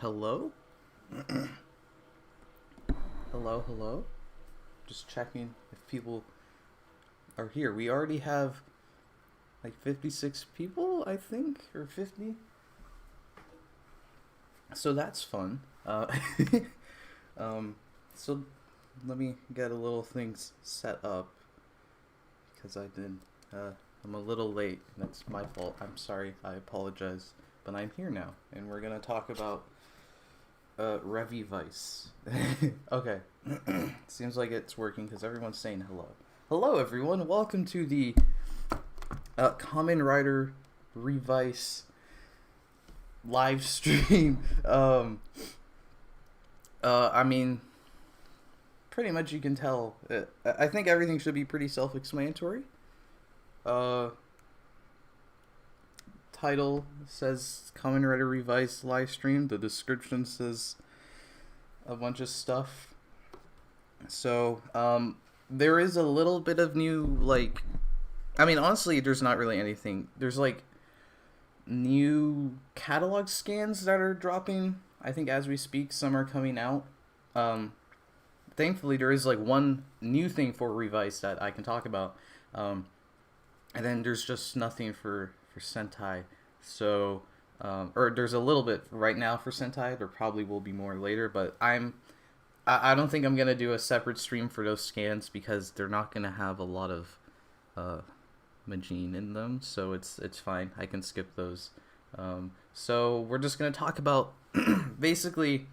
Hello? Hello? Just checking if people are here. We already have like 56 people, I think, or 50. So that's fun. So let me get a little things set up because I'm a little late. That's my fault. I'm sorry. I apologize. But I'm here now, and we're gonna talk about Revice. Okay. Seems like it's working because everyone's saying hello. Hello, everyone. Welcome to the Kamen Rider Revice live stream. I mean, pretty much you can tell. I think everything should be pretty self-explanatory. Title says Kamen Rider Revice live stream. The description says a bunch of stuff. So, there is a little bit of new, like, I mean, honestly, there's not really anything. There's, like, new catalog scans that are dropping, I think, as we speak. Some are coming out. Thankfully, there is, like, one new thing for Revice that I can talk about. And then there's just nothing for Sentai. So, or there's a little bit right now for Sentai. There probably will be more later, but I don't think I'm going to do a separate stream for those scans because they're not going to have a lot of Majin in them, so it's fine. I can skip those. So we're just going to talk about basically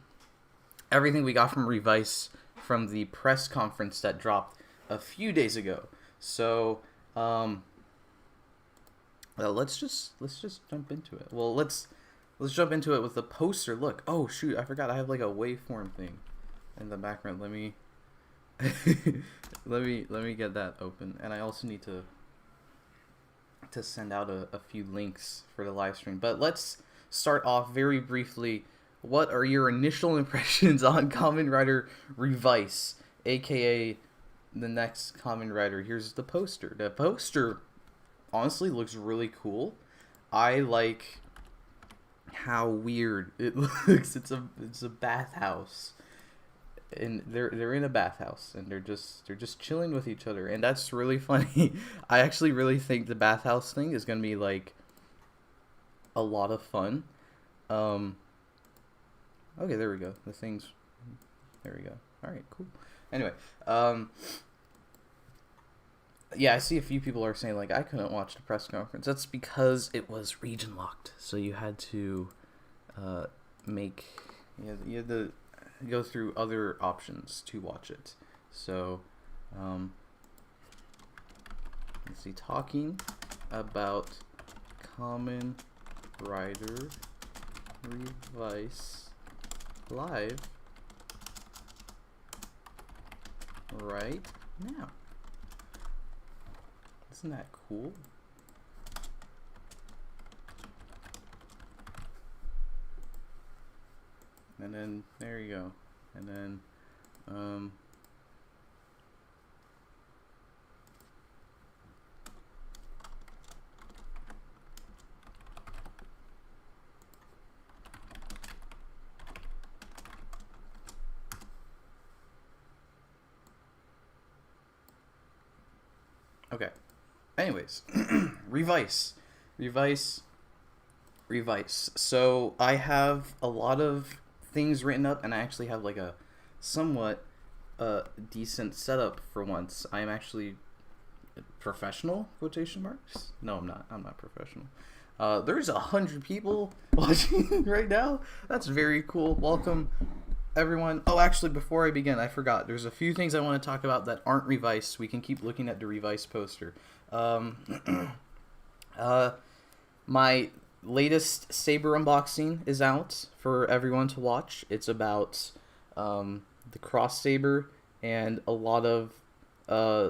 everything we got from Revice from the press conference that dropped a few days ago. So, well, let's just jump into it. Well, let's jump into it with the poster. Look, oh shoot, I forgot I have like a waveform thing in the background. Let me let me get that open, and I also need to send out a few links for the live stream. But let's start off very briefly. What are your initial impressions on Kamen Rider Revice, aka the next Kamen Rider? Here's the poster. The poster honestly looks really cool. I like how weird it looks. It's a bathhouse, and they're in a bathhouse, and they're just chilling with each other, and that's really funny. I actually really think the bathhouse thing is gonna be like a lot of fun. Okay, there we go. There we go. All right, cool. Anyway, yeah, I see a few people are saying, like, I couldn't watch the press conference. That's because it was region locked. So you had to you had to go through other options to watch it. So, let's see, talking about Kamen Rider Revice live right now. Isn't that cool? And then there you go. And then okay. Anyways, Revice. So I have a lot of things written up, and I actually have like a somewhat decent setup for once. I am actually professional, quotation marks. No, I'm not professional. There's 100 people watching right now. That's very cool. Welcome, everyone. Oh, actually, before I begin, I forgot. There's a few things I want to talk about that aren't Revice. We can keep looking at the Revice poster. My latest Saber unboxing is out for everyone to watch. It's about the Cross Saber and a lot of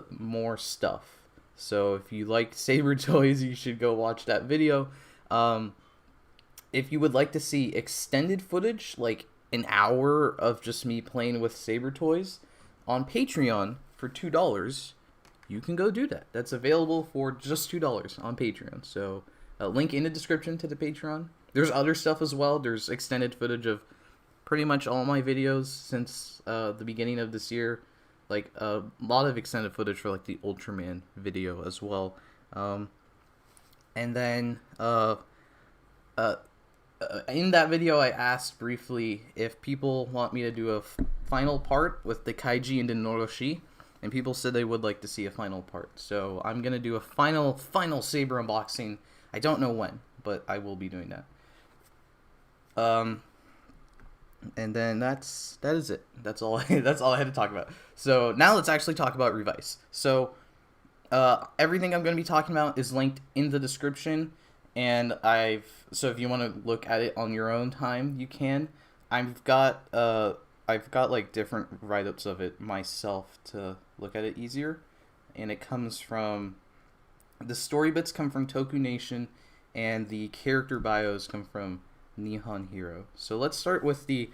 more stuff. So if you like Saber toys, you should go watch that video. If you would like to see extended footage, like an hour of just me playing with Saber toys on Patreon for $2, you can go do that. That's available for just $2 on Patreon. So link in the description to the Patreon. There's other stuff as well. There's extended footage of pretty much all my videos since the beginning of this year. Like a lot of extended footage for like the Ultraman video as well. And then in that video, I asked briefly if people want me to do a final part with the Kaiji and the Noroshi, and people said they would like to see a final part. So I'm gonna do a final Saber unboxing. I don't know when, but I will be doing that. And then that is it. That's all I had to talk about. So now let's actually talk about Revice. So everything I'm going to be talking about is linked in the description, and so if you want to look at it on your own time, you can. I've got like different write-ups of it myself to look at it easier, and it comes from the story bits come from Toku Nation, and the character bios come from Nihon Hero. So let's start with the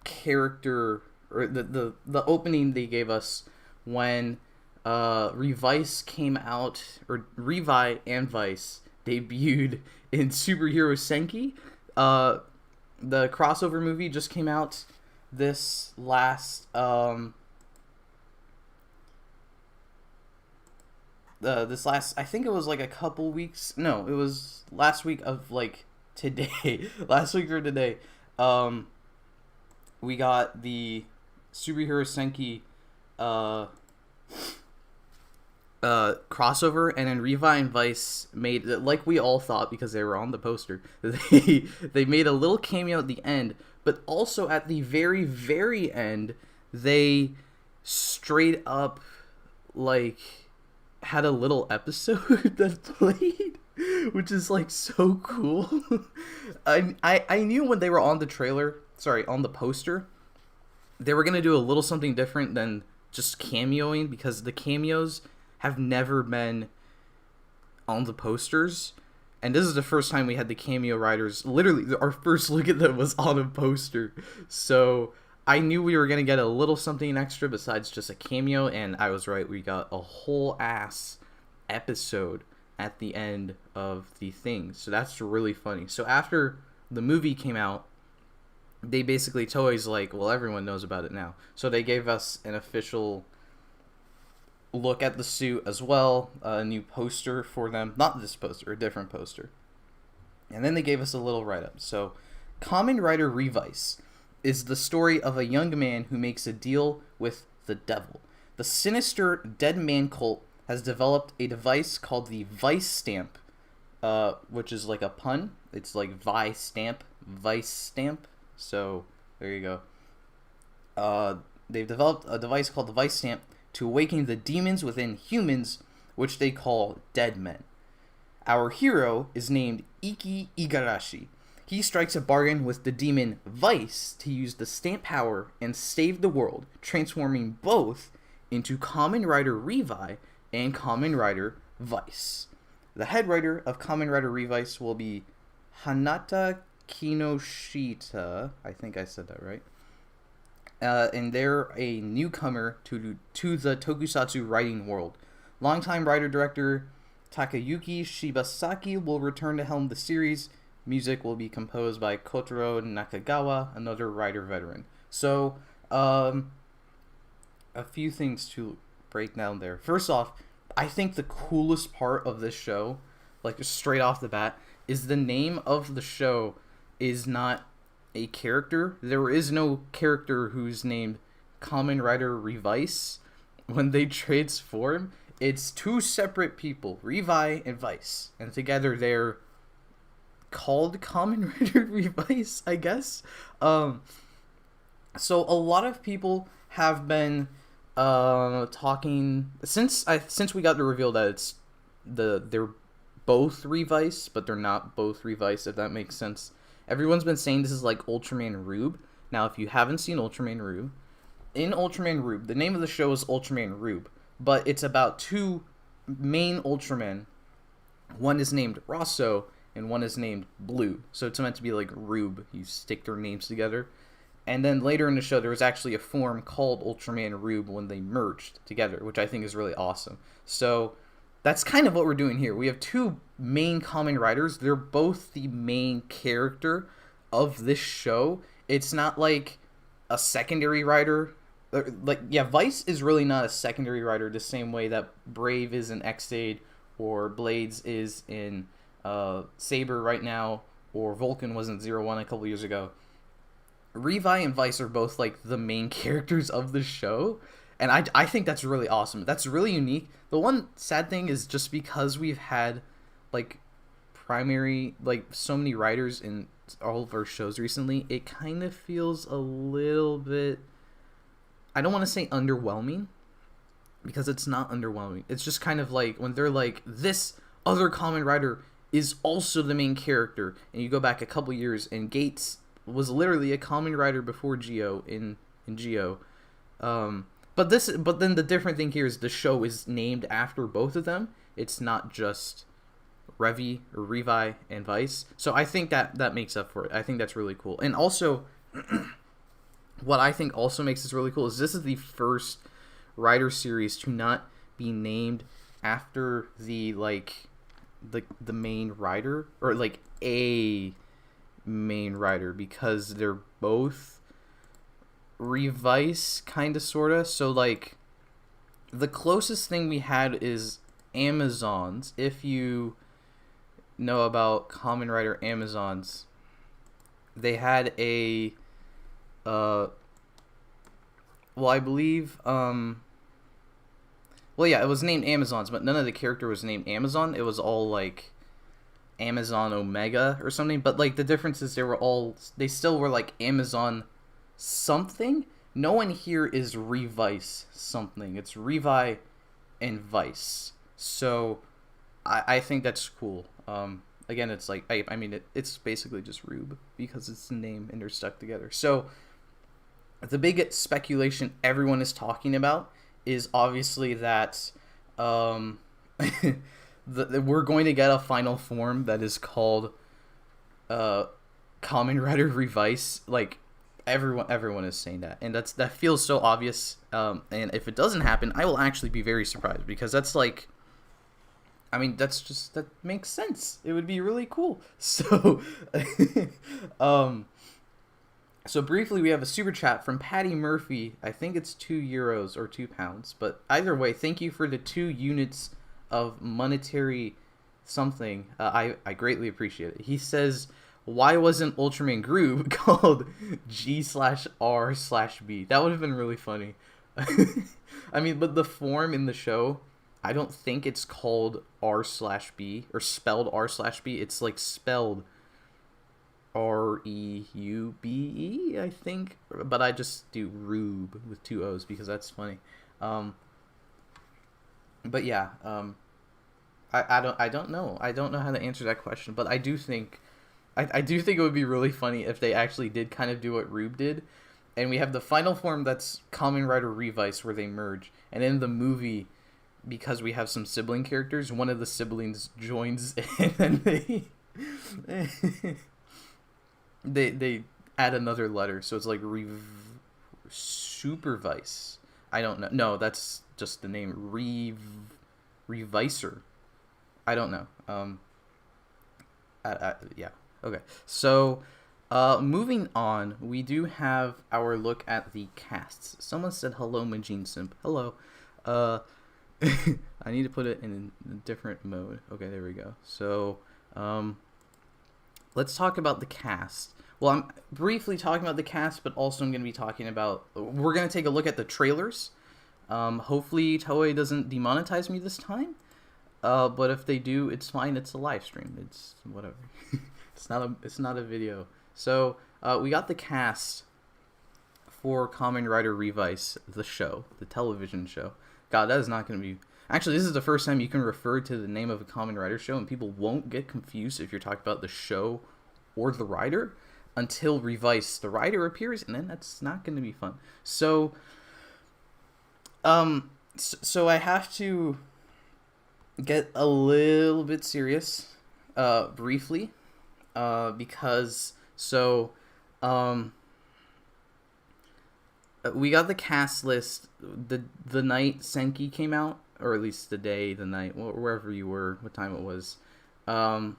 character, or the opening they gave us when Revice came out, or Revi and Vice debuted in Superhero Senki. The crossover movie just came out this last I think it was like a couple weeks. No, it was last week of like today. Last week or today. We got the Superhero Senki crossover, and then Revi and Vice made, like we all thought because they were on the poster, they made a little cameo at the end, but also at the very, very end, they straight up like had a little episode that played, which is like so cool. I knew when they were on the poster, they were gonna do a little something different than just cameoing, because the cameos have never been on the posters, and this is the first time we had the cameo writers. Literally, our first look at them was on a poster, so I knew we were gonna get a little something extra besides just a cameo, and I was right. We got a whole ass episode at the end of the thing, so that's really funny. So after the movie came out, they basically, Toei's like, well, everyone knows about it now, so they gave us an official look at the suit as well, a new poster for them, not this poster, a different poster, and then they gave us a little write-up. So Kamen Rider Revice is the story of a young man who makes a deal with the devil. The sinister dead man cult has developed a device called the Vice Stamp, which is like a pun. It's like Vice Stamp. So there you go. They've developed a device called the Vice Stamp to awaken the demons within humans, which they call dead men. Our hero is named Iki Igarashi. He strikes a bargain with the demon Vice to use the stamp power and save the world, transforming both into Kamen Rider Revi and Kamen Rider Vice. The head writer of Kamen Rider Revice will be Hanata Kinoshita. I think I said that right. And they're a newcomer to the tokusatsu writing world. Longtime writer-director Takayuki Shibasaki will return to helm the series. Music will be composed by Kotaro Nakagawa, another writer veteran. So, a few things to break down there. First off, I think the coolest part of this show, like just straight off the bat, is the name of the show is not a character. There is no character who's named Kamen Rider Revice. When they transform, it's two separate people, Revi and Vice, and together they're called Kamen Rider Revice, I guess. So a lot of people have been talking since we got the reveal that they're both Revice, but they're not both Revice, if that makes sense. Everyone's been saying this is like Ultraman Rube. Now, if you haven't seen Ultraman Rube, in Ultraman Rube, the name of the show is Ultraman Rube, but it's about two main Ultramen. One is named Rosso, and one is named Blue. So it's meant to be like Rube. You stick their names together. And then later in the show, there was actually a form called Ultraman Rube when they merged together, which I think is really awesome. So that's kind of what we're doing here. We have two main Kamen Riders. They're both the main character of this show. it's not like a secondary writer. Like, yeah, Vice is really not a secondary writer the same way that Brave is in X-Aid or Blades is in Saber right now, or Vulcan was in 01 a couple years ago. Revi and Vice are both like the main characters of the show, and I think that's really awesome. That's really unique. The one sad thing is just because we've had like primary, like, so many writers in all of our shows recently, it kind of feels a little bit, I don't want to say underwhelming, because it's not underwhelming. It's just kind of like when they're like, this other Kamen writer is also the main character, and you go back a couple years and Gates was literally a Kamen writer before Geo in Geo. But then the different thing here is the show is named after both of them. It's not just Revi or Revi and Vice. So I think that makes up for it. I think that's really cool. And also, what I think also makes this really cool is this is the first writer series to not be named after the main writer, or like a main writer, because they're both Revice kind of sorta. So like the closest thing we had is Amazons. If you know about Kamen Rider Amazons, they had a well, I believe well, yeah, it was named Amazons, but none of the character was named Amazon. It was all like Amazon Omega or something. But like the difference is they still were like Amazon something. No one here is Revice something. It's Revi and Vice. So I think that's cool. Again, it's like, I mean, it's basically just Rube because it's the name and they're stuck together. So the big speculation everyone is talking about is obviously that we're going to get a final form that is called Kamen Rider Revice. Like, everyone is saying that, and that feels so obvious. And if it doesn't happen, I will actually be very surprised, because that's like, I mean, that makes sense. It would be really cool. So, so briefly, we have a super chat from Patty Murphy. I think it's €2 or £2, but either way, thank you for the 2 units of monetary something. I greatly appreciate it. He says, why wasn't Ultraman Groove called G/R/B? That would have been really funny. I mean, but the form in the show, I don't think it's called R/B or spelled R/B. It's like spelled REUBE, I think. But I just do Rube with 2 O's because that's funny. But yeah, I don't know. I don't know how to answer that question, but I do think it would be really funny if they actually did kind of do what Rube did, and we have the final form that's Kamen Rider Revice, where they merge, and in the movie, because we have some sibling characters, one of the siblings joins, and then they add another letter, so it's like Supervice. I don't know. No, that's just the name. Revicer. I don't know. Yeah. Okay. So, moving on, we do have our look at the casts. Someone said hello, Majin Simp. Hello. I need to put it in a different mode. Okay, there we go. So, let's talk about the cast. Well, I'm briefly talking about the cast, but also I'm going to be talking about... We're going to take a look at the trailers. Hopefully Toei doesn't demonetize me this time. But if they do, it's fine. It's a live stream. It's whatever. It's not a video. So, we got the cast for Kamen Rider Revice, the show, the television show. God, that is not going to be... Actually, this is the first time you can refer to the name of a Kamen Rider show, and people won't get confused if you're talking about the show or the writer until Revice, the writer, appears, and then that's not going to be fun. So, so I have to get a little bit serious, briefly, because, we got the cast list the night Senki came out, or at least the night, wherever you were, what time it was. And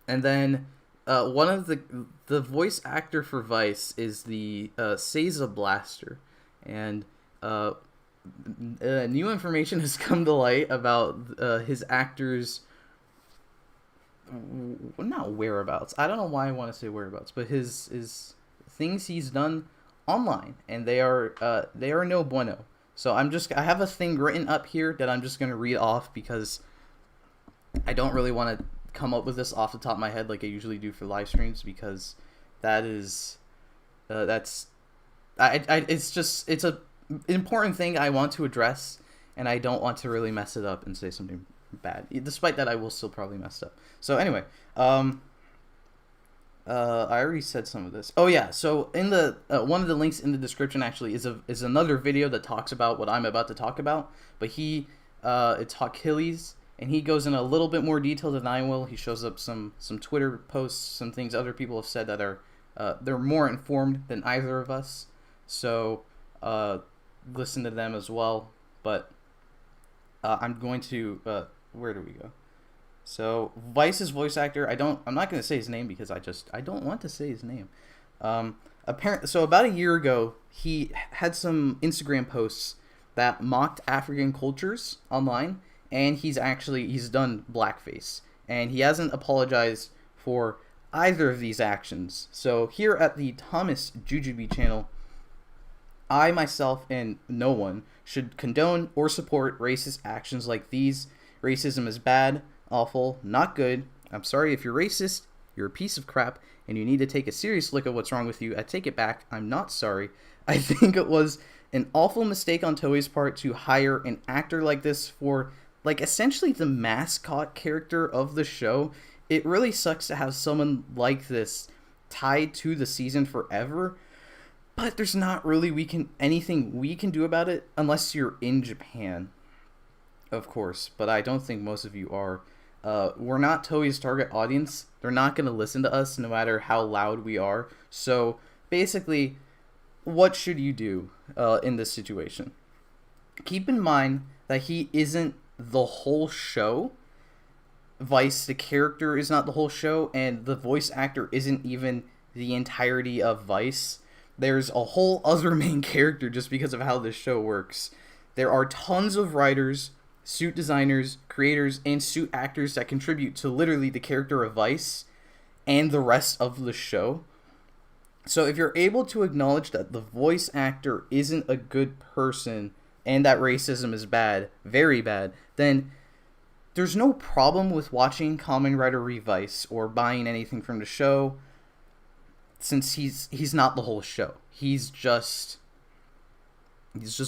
then one of the voice actor for Vice is the Seiza Blaster, and new information has come to light about his actor's not whereabouts. I don't know why I want to say whereabouts, but his things he's done online, and they are no bueno. So I have a thing written up here that I'm just gonna read off because I don't really want to come up with this off the top of my head like I usually do for live streams, because that is it's a important thing I want to address, and I don't want to really mess it up and say something bad. Despite that, I will still probably mess it up. So anyway, I already said some of this. Oh yeah, so in the one of the links in the description actually is another video that talks about what I'm about to talk about. But it's Achilles, and he goes in a little bit more detail than I will. He shows up some Twitter posts, some things other people have said that are they're more informed than either of us. So listen to them as well. But I'm going to where do we go? So Vice's voice actor, I'm not going to say his name because I don't want to say his name. So about a year ago, he had some Instagram posts that mocked African cultures online, and he's done blackface, and he hasn't apologized for either of these actions. So here at the thomasjujube channel, I myself and no one should condone or support racist actions like these. Racism is bad, awful, not good. I'm sorry if you're racist. You're a piece of crap, and you need to take a serious look at what's wrong with you. I take it back. I'm not sorry. I think it was an awful mistake on Toei's part to hire an actor like this for, like, essentially the mascot character of the show. It really sucks to have someone like this tied to the season forever, but there's not really anything we can do about it unless you're in Japan, of course. But I don't think most of you are. We're not Toei's target audience. They're not going to listen to us no matter how loud we are. So basically, what should you do in this situation? Keep in mind that he isn't the whole show. Vice, the character, is not the whole show, and the voice actor isn't even the entirety of Vice. There's a whole other main character just because of how this show works. There are tons of writers, suit designers, creators, and suit actors that contribute to literally the character of Vice and the rest of the show. So if you're able to acknowledge that the voice actor isn't a good person and that racism is bad, very bad, then there's no problem with watching Kamen Rider Revice or buying anything from the show, since he's not the whole show. He's just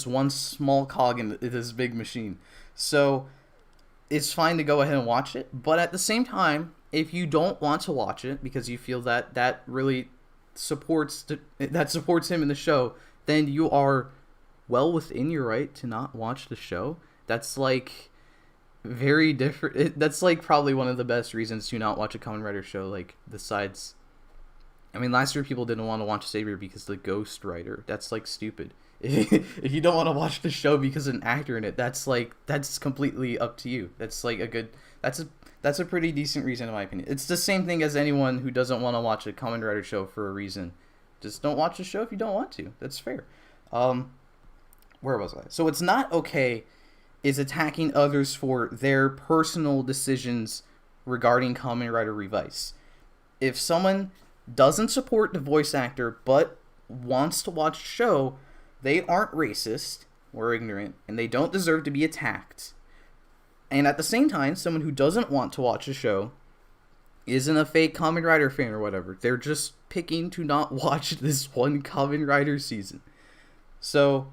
one small cog in this big machine. So it's fine to go ahead and watch it, but at the same time, if you don't want to watch it because you feel that really supports him in the show, then you are well within your right to not watch the show. That's like very different. That's like probably one of the best reasons to not watch a Kamen Rider show. Like, besides, I mean, last year people didn't want to watch Savior because the Ghost Rider. That's like stupid. If you don't want to watch the show because of an actor in it, that's completely up to you. That's like that's a pretty decent reason in my opinion. It's the same thing as anyone who doesn't want to watch a Kamen Rider show for a reason. Just don't watch the show if you don't want to. That's fair. Where was I? So it's not okay is attacking others for their personal decisions regarding Kamen Rider Revice. If someone doesn't support the voice actor but wants to watch the show, they aren't racist or ignorant, and they don't deserve to be attacked. And at the same time, someone who doesn't want to watch the show isn't a fake Kamen Rider fan or whatever. They're just picking to not watch this one Kamen Rider season. So,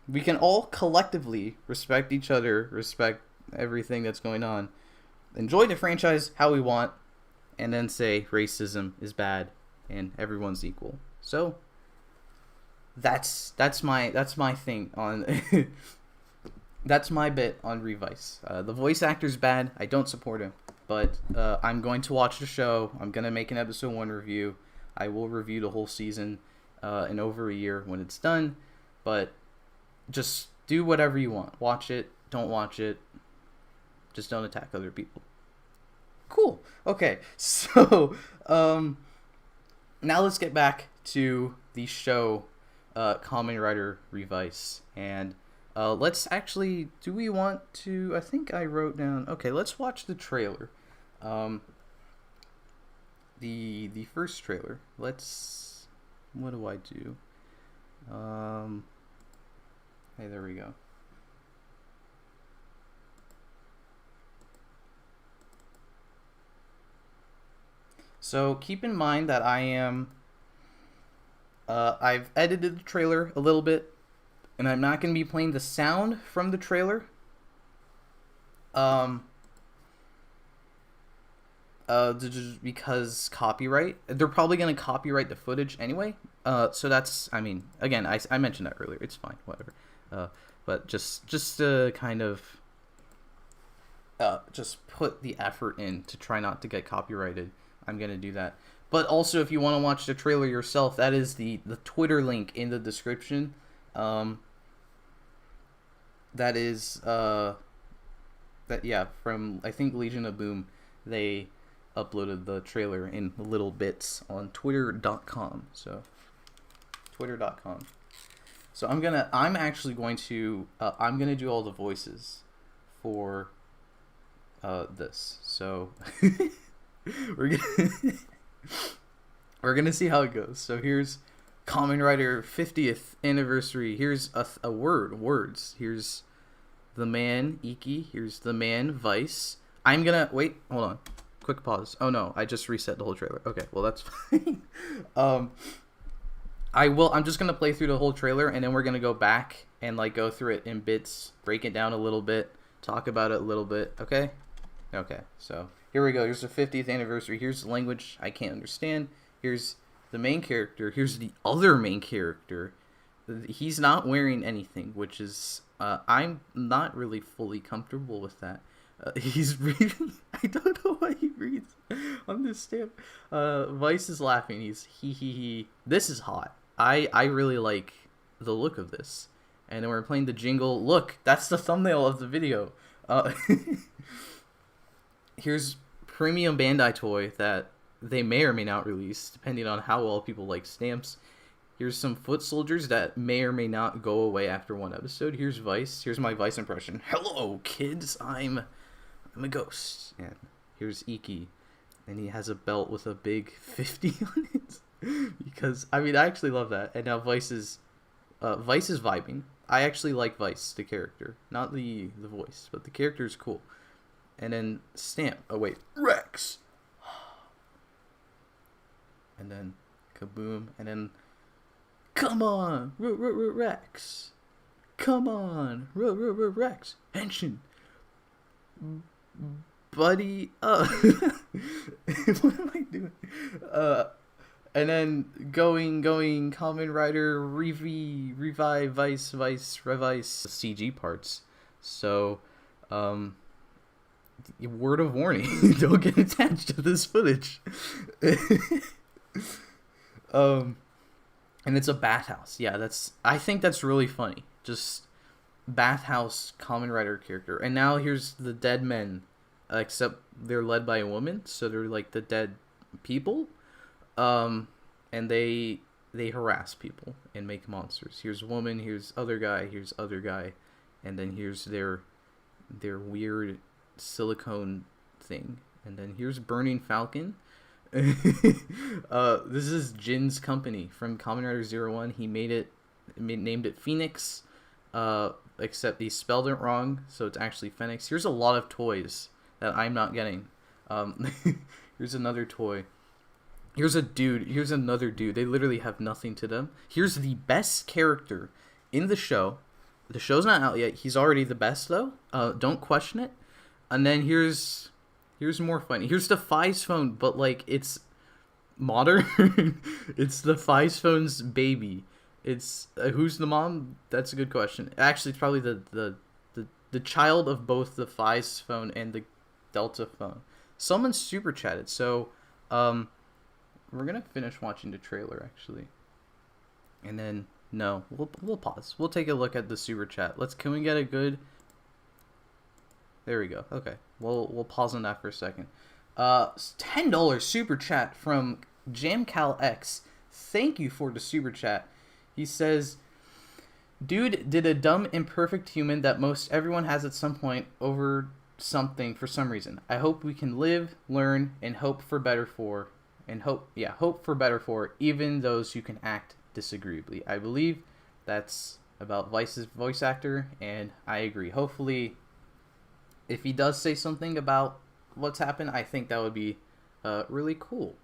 we can all collectively respect each other, respect everything that's going on, enjoy the franchise how we want, and then say racism is bad and everyone's equal. So that's my thing on that's my bit on Revice. The voice actor's bad. I don't support him, but I'm going to watch the show. I'm gonna make an episode 1 review. I will review the whole season in over a year when it's done. But just do whatever you want. Watch it. Don't watch it. Just don't attack other people. Cool. Okay, so now let's get back to the show, Kamen Rider Revice, and let's actually. Do we want to? I think I wrote down. Okay, let's watch the trailer. The first trailer. Let's. What do I do? Hey, there we go. So keep in mind that I am. I've edited the trailer a little bit, and I'm not going to be playing the sound from the trailer. Just because copyright. They're probably going to copyright the footage anyway. So that's. I mean, again, I mentioned that earlier. It's fine, whatever. But just to kind of. Just put the effort in to try not to get copyrighted. I'm gonna do that. But also, if you want to watch the trailer yourself, that is the Twitter link in the description. That is from I think Legion of Boom. They uploaded the trailer in little bits on twitter.com. So twitter.com. So I'm actually going to I'm gonna do all the voices for this. So we're gonna see how it goes. So here's Kamen Rider 50th anniversary. Here's words. Here's the man Iki. Here's the man Vice. I'm gonna wait. Hold on. Quick pause. Oh no, I just reset the whole trailer. Okay, well that's fine. I'm just gonna play through the whole trailer, and then we're gonna go back and like go through it in bits, break it down a little bit, talk about it a little bit. Okay. Okay, so here we go. Here's the 50th anniversary. Here's the language I can't understand. Here's the main character. Here's the other main character. He's not wearing anything, which is I'm not really fully comfortable with that. He's reading. I don't know why he reads on this stamp. Vice is laughing. He's he. This is hot. I really like the look of this. And then we're playing the jingle. Look, that's the thumbnail of the video. Here's premium Bandai toy that they may or may not release, depending on how well people like stamps. Here's some foot soldiers that may or may not go away after one episode. Here's Vice. Here's my Vice impression. Hello, kids. I'm a ghost. And here's Iki. And he has a belt with a big 50 on it. Because, I mean, I actually love that. And now Vice is vibing. I actually like Vice, the character. Not the voice, but the character is cool. And then Stamp. Oh, wait. Rex. And then kaboom. And then, come on, Rex. Come on, Rex. Henshin. Buddy. What am I doing? And then going, Kamen Rider, Revi, Vice, Revice, CG parts. So, word of warning, don't get attached to this footage. And it's a bathhouse. Yeah, I think that's really funny. Just bathhouse Kamen Rider character. And now here's the dead men, except they're led by a woman, so they're like the dead people. And they harass people and make monsters. Here's woman, here's other guy, and then here's their weird silicone thing. And then here's Burning Falcon. This is Jin's company from Kamen Rider 01. He named it Phoenix, except he spelled it wrong, so it's actually Phoenix. Here's a lot of toys that I'm not getting. Here's another toy. Here's a dude. Here's another dude. They literally have nothing to them. Here's the best character in the show. The show's not out yet. He's already the best, though. Don't question it. And then here's more funny. Here's the Fi's phone, but like it's modern. It's the Fi's phone's baby. It's who's the mom? That's a good question. Actually, it's probably the child of both the Fi's phone and the Delta phone. Someone super chatted. So, we're gonna finish watching the trailer actually, and then no, we'll pause. We'll take a look at the super chat. Can we get a good? There we go. Okay, we'll pause on that for a second. $10 super chat from JamCalX. Thank you for the super chat. He says, dude did a dumb imperfect human that most everyone has at some point over something for some reason. I hope we can live, learn, and hope for better for even those who can act disagreeably. I believe that's about Vice's voice actor, and I agree. Hopefully, if he does say something about what's happened, I think that would be really cool.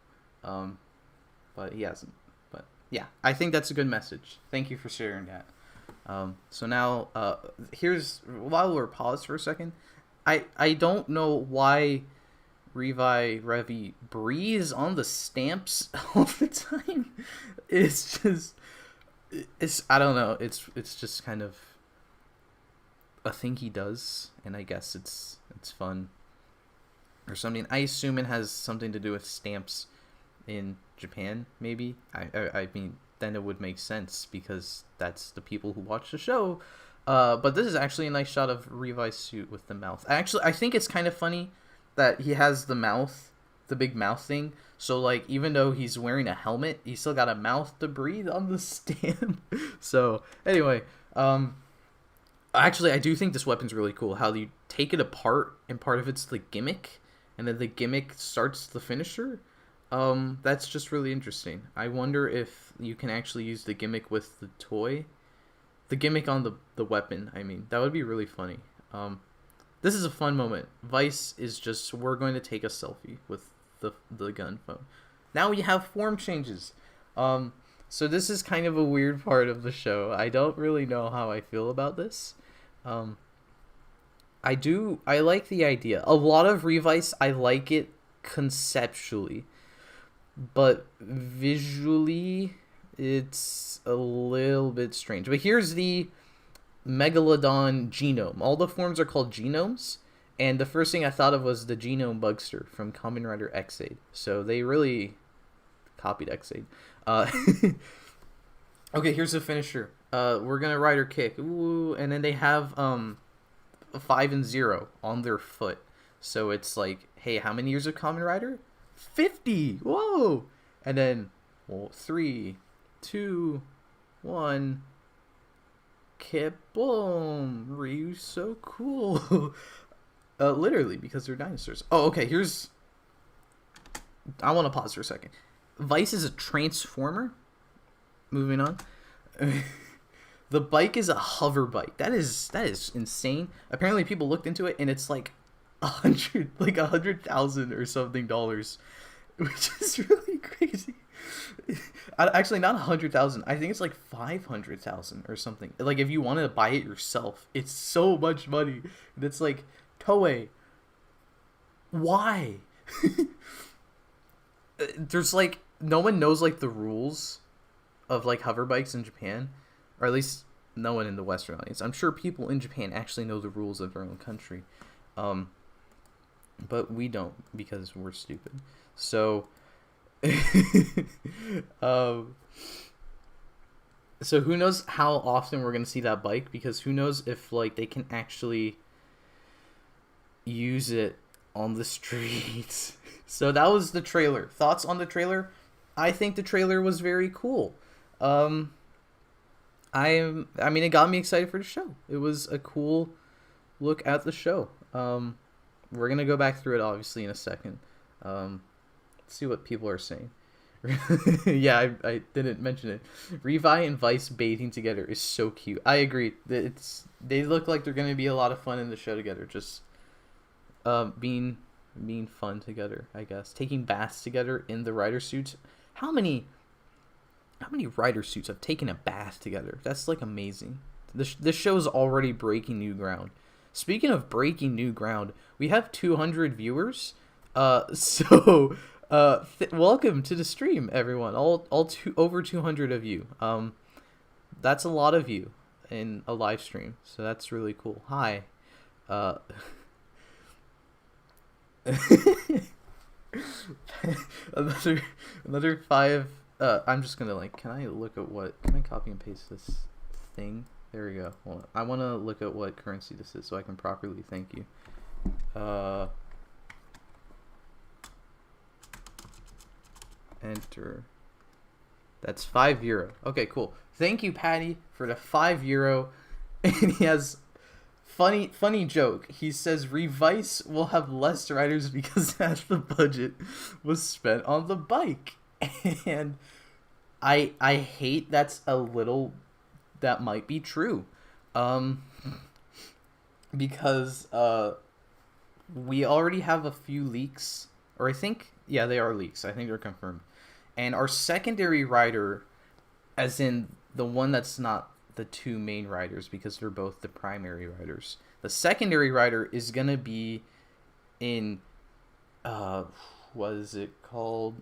But he hasn't. But yeah, I think that's a good message. Thank you for sharing that. So now, while we're paused for a second, I don't know why Revi breathes on the stamps all the time. I don't know. It's just kind of a thing he does, and I guess it's fun or something. I assume it has something to do with stamps in Japan, maybe. I mean, then it would make sense because that's the people who watch the show. But this is actually a nice shot of Revi's suit with the mouth. Actually, I think it's kind of funny that he has the big mouth thing. So, like, even though he's wearing a helmet, he's still got a mouth to breathe on the stamp. So, anyway, actually, I do think this weapon's really cool. How you take it apart, and part of it's the gimmick, and then the gimmick starts the finisher. That's just really interesting. I wonder if you can actually use the gimmick with the toy. The gimmick on the weapon, I mean. That would be really funny. This is a fun moment. Vice is just, we're going to take a selfie with the gun phone. Now we have form changes. So this is kind of a weird part of the show. I don't really know how I feel about this. I like the idea. A lot of Revice, I like it conceptually. But visually, it's a little bit strange. But here's the Megalodon genome. All the forms are called genomes, and the first thing I thought of was the Genome Bugster from Kamen Rider X8. So they really copied X8. Okay, here's the finisher. We're gonna Rider kick. Ooh, and then they have 5 and 0 on their foot. So it's like, hey, how many years of Kamen Rider? 50. Whoa. And then 3, 2, 1. Boom. Ryu's so cool. Literally, because they're dinosaurs. Oh, okay, I want to pause for a second. Vice is a transformer. Moving on. The bike is a hover bike. That is insane. Apparently people looked into it and it's like 100,000 or something dollars, which is really crazy. Actually, not 100,000. I think it's like 500,000 or something. Like, if you wanted to buy it yourself, it's so much money. And it's like, Toei, why? There's like, no one knows like the rules of like hover bikes in Japan, or at least no one in the Western audience. I'm sure people in Japan actually know the rules of their own country, but we don't because we're stupid. So. So who knows how often we're gonna see that bike, because who knows if like they can actually use it on the streets. So that was the trailer. Thoughts on the trailer? I think the trailer was very cool. I mean, it got me excited for the show. It was a cool look at the show. We're gonna go back through it obviously in a second. See what people are saying. Yeah, I didn't mention it. Revi and Vice bathing together is so cute. I agree. They look like they're gonna be a lot of fun in the show together. Just being fun together, I guess. Taking baths together in the rider suits. How many rider suits have taken a bath together? That's like amazing. This show is already breaking new ground. Speaking of breaking new ground, we have 200 viewers. So welcome to the stream, everyone. Over 200 of you. That's a lot of you in a live stream, so that's really cool. Hi. another 5. I'm just gonna can I copy and paste this thing? There we go. Hold on. I want to look at what currency this is so I can properly thank you. enter. That's €5. Okay, cool. Thank you, Patty, for the €5. And he has funny joke. He says Revice will have less riders because half the budget was spent on the bike. And I hate that might be true. Because we already have a few leaks, or I think, yeah, they are leaks. I think they're confirmed. And our secondary rider, as in the one that's not the two main riders, because they're both the primary riders. The secondary rider is going to be in, what is it called?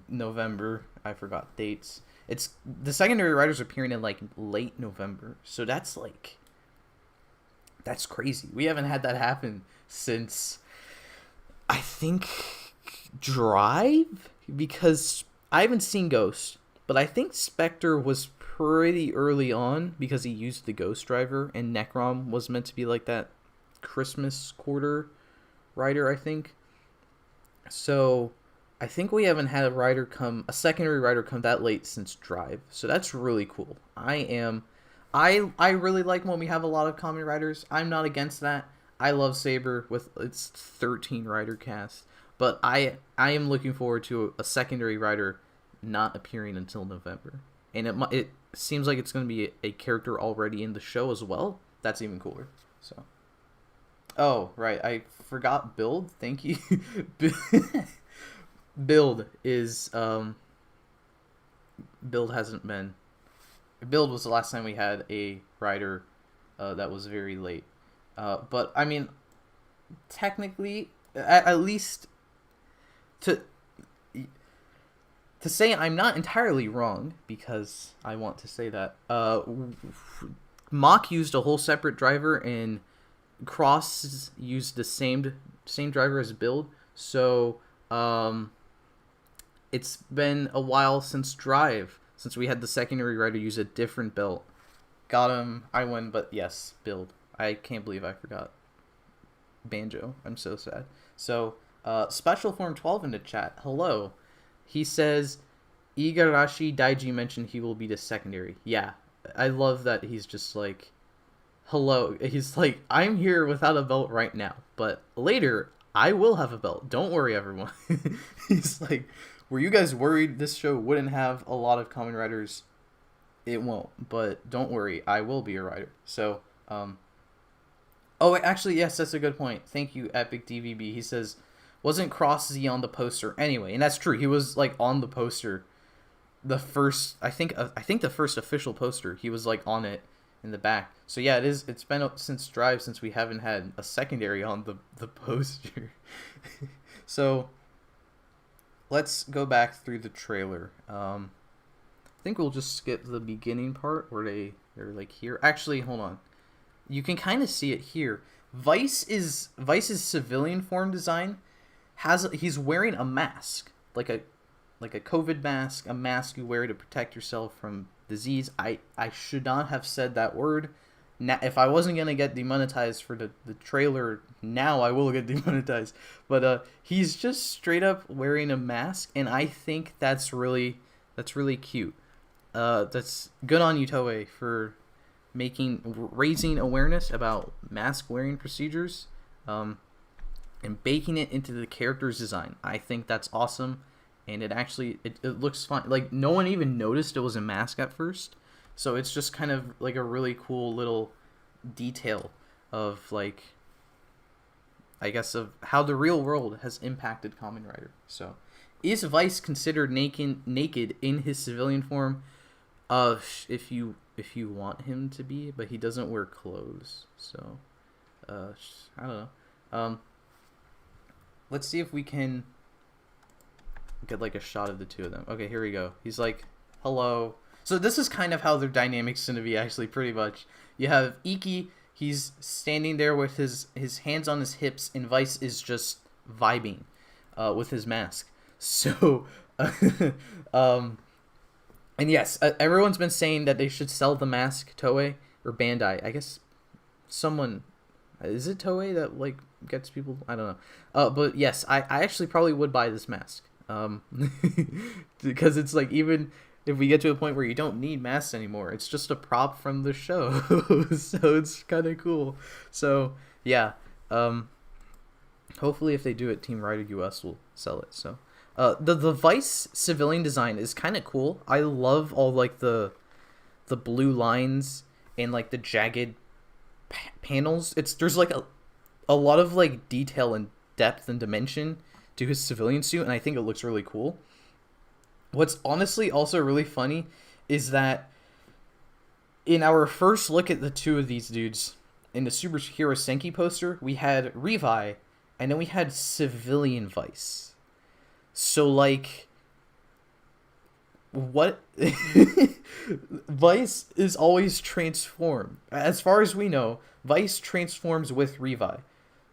November. I forgot dates. It's the secondary riders appearing in like late November. So that's crazy. We haven't had that happen since, I think, Drive, because I haven't seen Ghost, but I think Spectre was pretty early on because he used the Ghost driver, and Necrom was meant to be like that Christmas quarter rider, I think. So I think we haven't had a secondary rider come that late since Drive. So that's really cool. I really like when we have a lot of common riders. I'm not against that. I love Saber with its 13 rider cast, but I am looking forward to a secondary rider not appearing until November. And it seems like it's going to be a character already in the show as well. That's even cooler. So, oh right, I forgot build. Thank you. Build is build hasn't been. Build was the last time we had a rider that was very late. But I mean, technically, at least to say I'm not entirely wrong, because I want to say that Mach used a whole separate driver and Cross used the same driver as Build. So it's been a while since Drive, since we had the secondary rider use a different belt. Got him, I win, but yes, Build. I can't believe I forgot Banjo. I'm so sad. So, Special Form 12 in the chat. Hello. He says, Igarashi Daiji mentioned he will be the secondary. Yeah, I love that he's just like, hello. He's like, I'm here without a belt right now, but later I will have a belt. Don't worry, everyone. He's like, were you guys worried this show wouldn't have a lot of common riders? It won't, but don't worry, I will be a rider. So, oh, actually, yes, that's a good point. Thank you, Epic DVB. He says, wasn't Cross Z on the poster anyway? And that's true. He was like on the poster, the first, I think the first official poster. He was like on it in the back. So yeah, it's been since Drive since we haven't had a secondary on the poster. So let's go back through the trailer. I think we'll just skip the beginning part where they're like here. Actually, hold on. You can kind of see it here. Vice's civilian form design he's wearing a mask, like a COVID mask, a mask you wear to protect yourself from disease. I should not have said that word. Now, if I wasn't gonna get demonetized for the trailer, now I will get demonetized. But he's just straight up wearing a mask, and I think that's really cute. That's good on you, Toei, for raising awareness about mask wearing procedures, and baking it into the character's design. I think that's awesome, and it looks fun. Like, no one even noticed it was a mask at first, so it's just kind of like a really cool little detail of, like, I guess, of how the real world has impacted Kamen Rider. So, is Vice considered naked in his civilian form? If you want him to be, but he doesn't wear clothes, so I don't know. Let's see if we can get like a shot of the two of them. Okay, here we go. He's like, hello. So this is kind of how their dynamic's gonna be, actually, pretty much. You have Iki, he's standing there with his hands on his hips, and Vice is just vibing with his mask. So and yes, everyone's been saying that they should sell the mask, Toei or Bandai. I guess someone, is it Toei that like gets people? I don't know. But yes, I actually probably would buy this mask. Because it's like, even if we get to a point where you don't need masks anymore, it's just a prop from the show. So it's kind of cool. So yeah, hopefully if they do it, Team Rider US will sell it. So the Vice civilian design is kind of cool. I love all like the blue lines and like the jagged panels. There's like a lot of like detail and depth and dimension to his civilian suit, and I think it looks really cool. What's honestly also really funny is that in our first look at the two of these dudes in the Superhero Senki poster, we had Revi, and then we had civilian Vice. So like, what? Vice is always transformed. As far as we know, Vice transforms with Revi.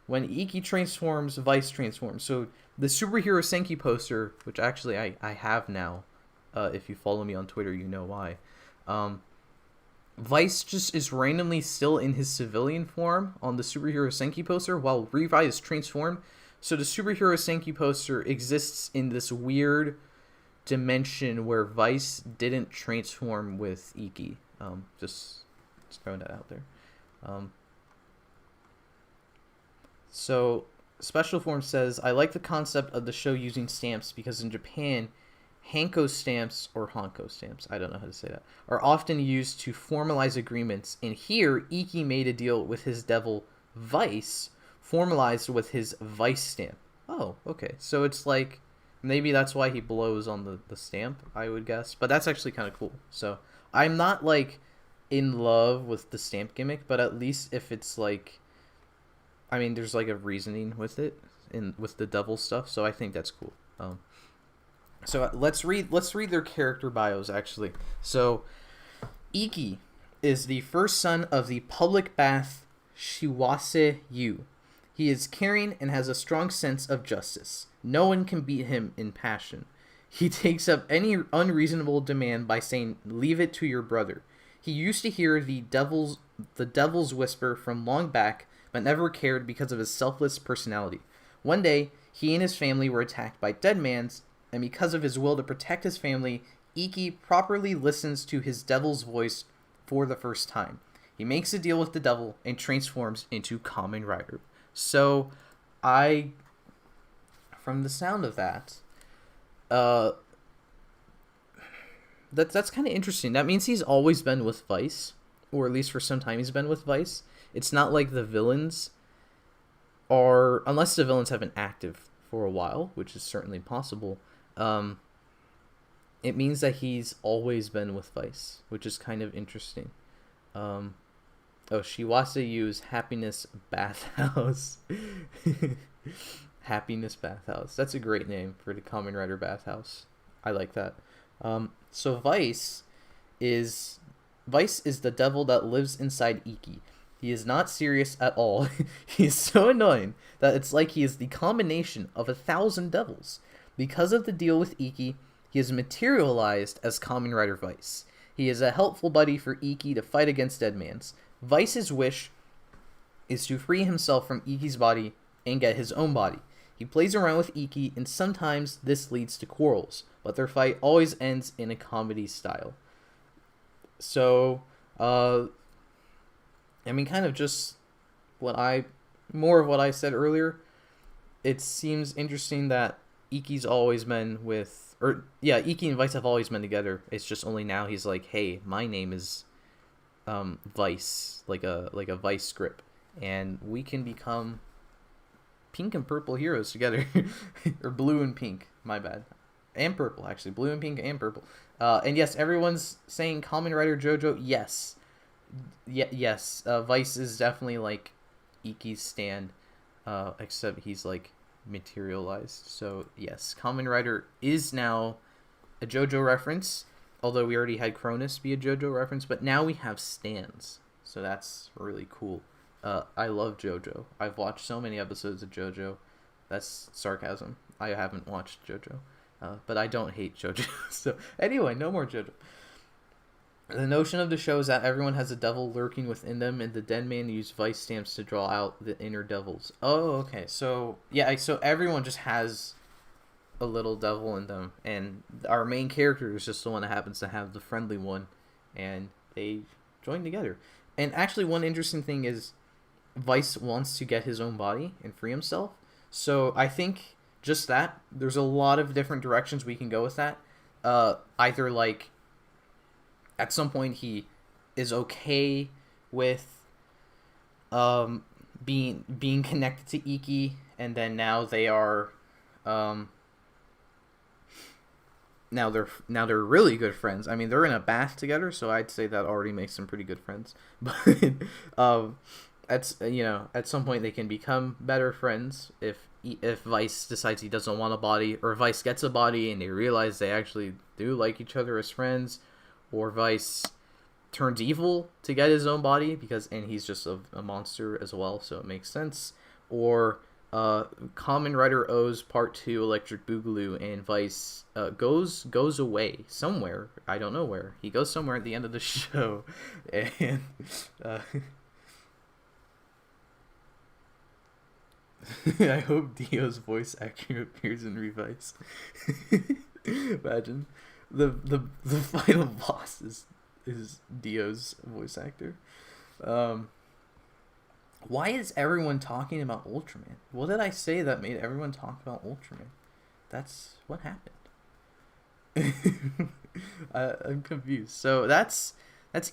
When Iki transforms, Vice transforms. So the Superhero Senki poster, which actually I have now, if you follow me on Twitter, you know why. Vice just is randomly still in his civilian form on the Superhero Senki poster, while Revi is transformed. So the Superhero Senki poster exists in this weird dimension where Vice didn't transform with Iki. Just throwing that out there. So Special Form says, I like the concept of the show using stamps because in Japan, Hanko stamps, or Honko stamps, I don't know how to say that, are often used to formalize agreements. And here, Iki made a deal with his devil Vice, formalized with his Vice stamp. Oh, okay. So it's like, maybe that's why he blows on the stamp, I would guess. But that's actually kind of cool. So I'm not like in love with the stamp gimmick, but at least if it's like, I mean, there's like a reasoning with it, with the devil stuff, so I think that's cool. So let's read their character bios actually. So Iki is the first son of the public bath Shiwase Yu. He is caring and has a strong sense of justice. No one can beat him in passion. He takes up any unreasonable demand by saying, "Leave it to your brother." He used to hear the devil's whisper from long back, but never cared because of his selfless personality. One day, he and his family were attacked by deadmans, and because of his will to protect his family, Iki properly listens to his devil's voice for the first time. He makes a deal with the devil and transforms into Kamen Rider. So, from the sound of that, that's kind of interesting. That means he's always been with Vice, or at least for some time he's been with Vice. It's not like the villains are, unless the villains have been active for a while, which is certainly possible. It means that he's always been with Vice, which is kind of interesting. Shiwase Yu's Happiness Bathhouse. Happiness Bathhouse. That's a great name for the Kamen Rider Bathhouse. I like that. So Vice is the devil that lives inside Iki. He is not serious at all. He is so annoying that it's like he is the combination of 1,000 devils. Because of the deal with Iki, he is materialized as Kamen Rider Vice. He is a helpful buddy for Iki to fight against deadmans. Vice's wish is to free himself from Iki's body and get his own body. He plays around with Iki, and sometimes this leads to quarrels, but their fight always ends in a comedy style. So, I mean, kind of just more of what I said earlier. It seems interesting that Iki's always been Iki and Vice have always been together. It's just only now he's like, hey, my name is Vice, like a Vice script, and we can become pink and purple heroes together. Or blue and pink, my bad. And purple, actually. Blue and pink and purple. And yes, everyone's saying Kamen Rider JoJo. Yes. Yes. Vice is definitely like Iki's stand, except he's like materialized. So yes, Kamen Rider is now a JoJo reference, although we already had Cronus be a JoJo reference, but now we have stands. So that's really cool. I love JoJo. I've watched so many episodes of JoJo. That's sarcasm. I haven't watched JoJo. But I don't hate JoJo. So anyway, no more JoJo. The notion of the show is that everyone has a devil lurking within them, and the dead man used Vice stamps to draw out the inner devils. Oh, okay. So, yeah, so everyone just has a little devil in them, and our main character is just the one that happens to have the friendly one, and they join together. And actually, one interesting thing is Vice wants to get his own body and free himself. So I think just that, there's a lot of different directions we can go with that. Either like at some point he is okay with being connected to Iki, and then now they are now they're really good friends. I mean, they're in a bath together, so I'd say that already makes them pretty good friends. But at some point they can become better friends if Vice decides he doesn't want a body, or Vice gets a body and they realize they actually do like each other as friends, or Vice turns evil to get his own body and he's just a monster as well, so it makes sense. Or Kamen Rider O's Part 2 Electric Boogaloo, and Vice goes away somewhere. I don't know where. He goes somewhere at the end of the show, and I hope Dio's voice actor appears in Revice. Imagine the final boss is Dio's voice actor. Why is everyone talking about Ultraman? What did I say that made everyone talk about Ultraman? That's what happened. I'm confused. So that's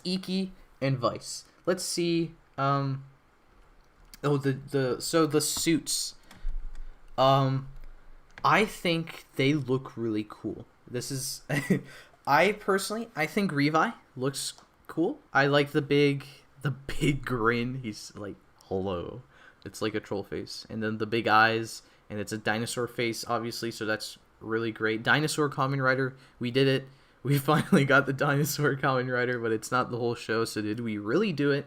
Iki and Vice. Let's see. The suits. I think they look really cool. This is I think Revi looks cool. I like the big grin. He's like, hello. It's like a troll face. And then the big eyes, and it's a dinosaur face, obviously, so that's really great. Dinosaur Kamen Rider, we did it. We finally got the dinosaur Kamen Rider, but it's not the whole show, so did we really do it?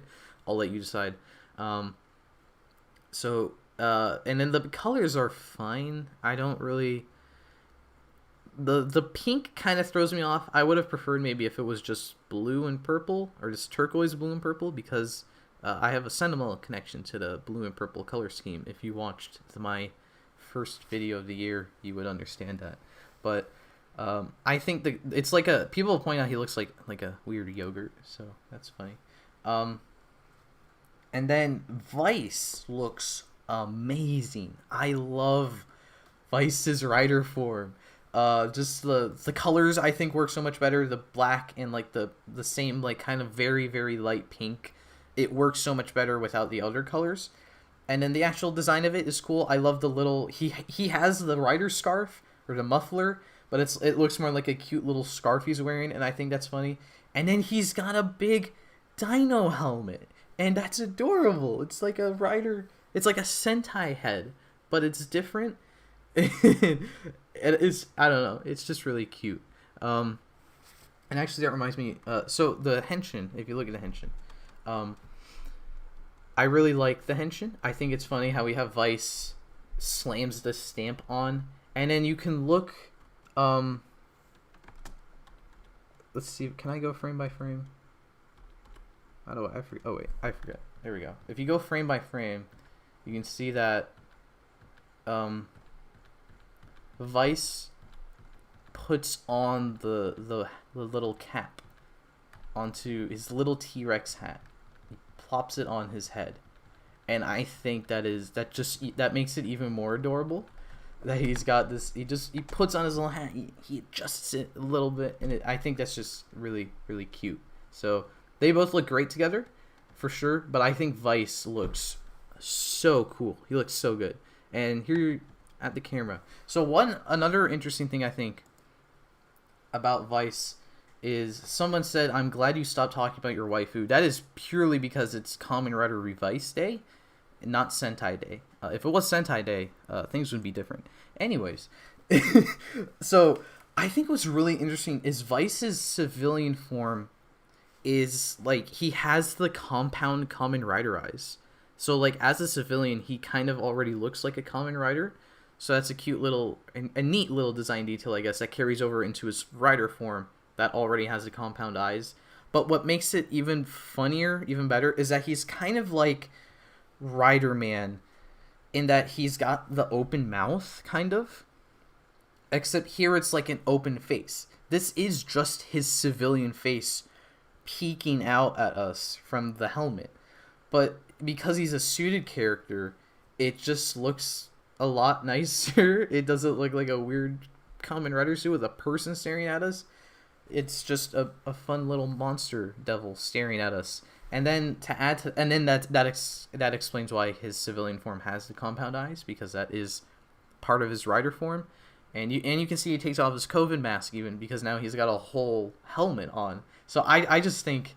I'll let you decide. And then the colors are fine. I don't really... The pink kind of throws me off. I would have preferred maybe if it was just blue and purple, or just turquoise, blue and purple, because I have a sentimental connection to the blue and purple color scheme. If you watched my first video of the year, you would understand that. But I think it's like people point out he looks like a weird yogurt, so that's funny. And then Vice looks amazing. I love Vice's rider form. Just the colors I think work so much better. The black and like the same like kind of very, very light pink. It works so much better without the other colors. And then the actual design of it is cool. I love the little he has the rider scarf or the muffler, but it looks more like a cute little scarf he's wearing, and I think that's funny. And then he's got a big dino helmet, and that's adorable. It's like a rider. It's like a Sentai head, but it's different. It is, I don't know, it's just really cute. And actually that reminds me, so the henshin, if you look at the henshin, I really like the henshin. I think it's funny how we have Vice slams the stamp on, and then you can look, let's see, can I go frame by frame? How do I forget? Oh wait, I forget. There we go. If you go frame by frame, you can see that Vice puts on the little cap onto his little T-Rex hat. He plops it on his head, and I think that makes it even more adorable. That he's got this. He puts on his little hat. He adjusts it a little bit, and I think that's just really, really cute. So they both look great together, for sure. But I think Vice looks so cool. He looks so good. And here at the camera. So another interesting thing I think about Vice is someone said, "I'm glad you stopped talking about your waifu." That is purely because it's Kamen Rider Revice Day, not Sentai Day. If it was Sentai Day, things would be different. Anyways, so I think what's really interesting is Vice's civilian form is like he has the compound Kamen Rider eyes. So like as a civilian, he kind of already looks like a Kamen Rider. So that's a cute little, a neat little design detail, I guess, that carries over into his rider form that already has the compound eyes. But what makes it even funnier, even better, is that he's kind of like Rider Man in that he's got the open mouth, kind of. except here it's like an open face. This is just his civilian face peeking out at us from the helmet. But because he's a suited character, it just looks a lot nicer. It doesn't look like a weird Kamen Rider suit with a person staring at us. It's just a fun little monster devil staring at us. And then that explains why his civilian form has the compound eyes, because that is part of his rider form. And you can see he takes off his COVID mask even, because now he's got a whole helmet on. So I just think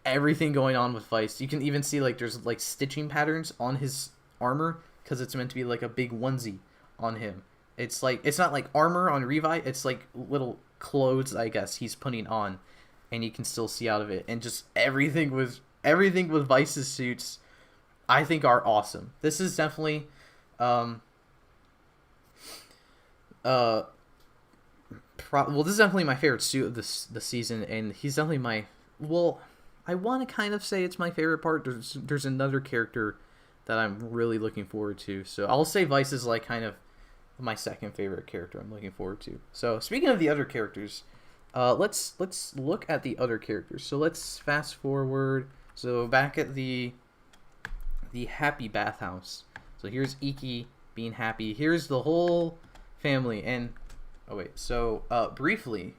everything going on with Vice, you can even see like there's like stitching patterns on his armor, because it's meant to be like a big onesie on him. It's like, it's not like armor on Revi, it's like little clothes, I guess, he's putting on, and you can still see out of it. And just everything with Vice's suits, I think, are awesome. This is definitely well, this is definitely my favorite suit of the season, and he's definitely my, well, I want to kind of say it's my favorite part. There's another character that I'm really looking forward to, so I'll say Vice is like kind of my second favorite character I'm looking forward to. So speaking of the other characters, let's look at the other characters. So let's fast forward. So back at the happy bathhouse. So here's Iki being happy. Here's the whole family. And oh wait, so briefly,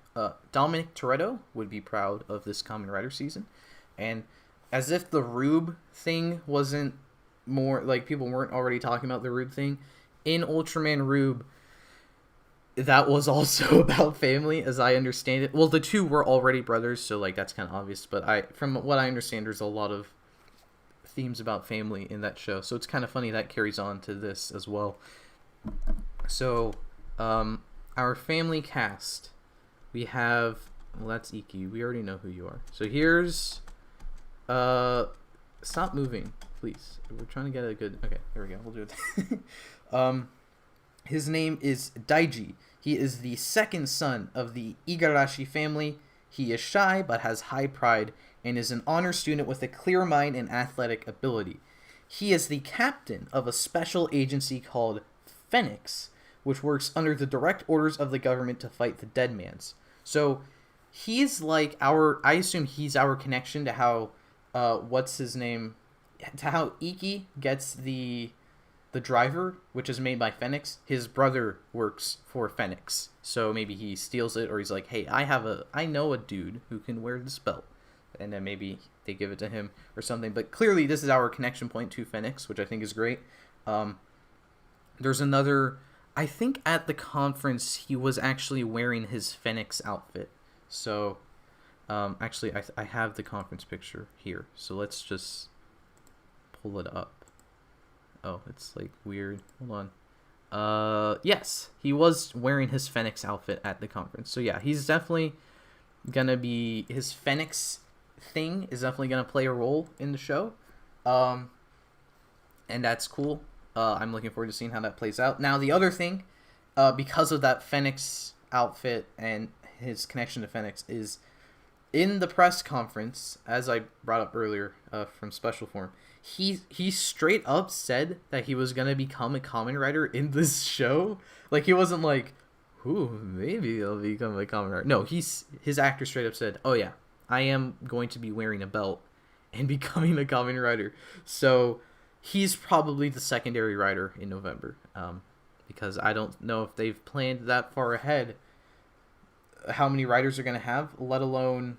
Dominic Toretto would be proud of this Kamen Rider season. And as if the Rube thing wasn't more, like, people weren't already talking about the Rube thing, in Ultraman Rube, that was also about family, as I understand it. Well, the two were already brothers, so like that's kind of obvious. But from what I understand, there's a lot of themes about family in that show, so it's kind of funny that carries on to this as well. So, our family cast, we have, well, that's Iki. We already know who you are. So here's, stop moving, please. We're trying to get a good. Okay, there we go. We'll do it. His name is Daiji. He is the second son of the Igarashi family. He is shy but has high pride and is an honor student with a clear mind and athletic ability. He is the captain of a special agency called Phoenix, which works under the direct orders of the government to fight the Deadmans. So he's like our, I assume he's our connection to how, what's his name, to how Iki gets the driver, which is made by Phoenix. His brother works for Phoenix, so maybe he steals it, or he's like, hey, I know a dude who can wear this belt, and then maybe they give it to him or something. But clearly this is our connection point to Phoenix, which I think is great. There's another, I think at the conference he was actually wearing his Phoenix outfit. So actually I have the conference picture here, so let's just pull it up. Oh, it's like weird. Hold on. Yes, he was wearing his Phoenix outfit at the conference. So yeah, he's definitely gonna be, his Phoenix thing is definitely gonna play a role in the show. And that's cool. I'm looking forward to seeing how that plays out. Now the other thing, because of that Phoenix outfit and his connection to Phoenix, is in the press conference, as I brought up earlier, from Special Form, he straight up said that he was gonna become a Kamen Rider in this show. Like, he wasn't like, ooh, maybe I'll become a Kamen Rider. No, his actor straight up said, oh yeah, I am going to be wearing a belt and becoming a Kamen Rider. So he's probably the secondary rider in November, because I don't know if they've planned that far ahead how many riders are going to have, let alone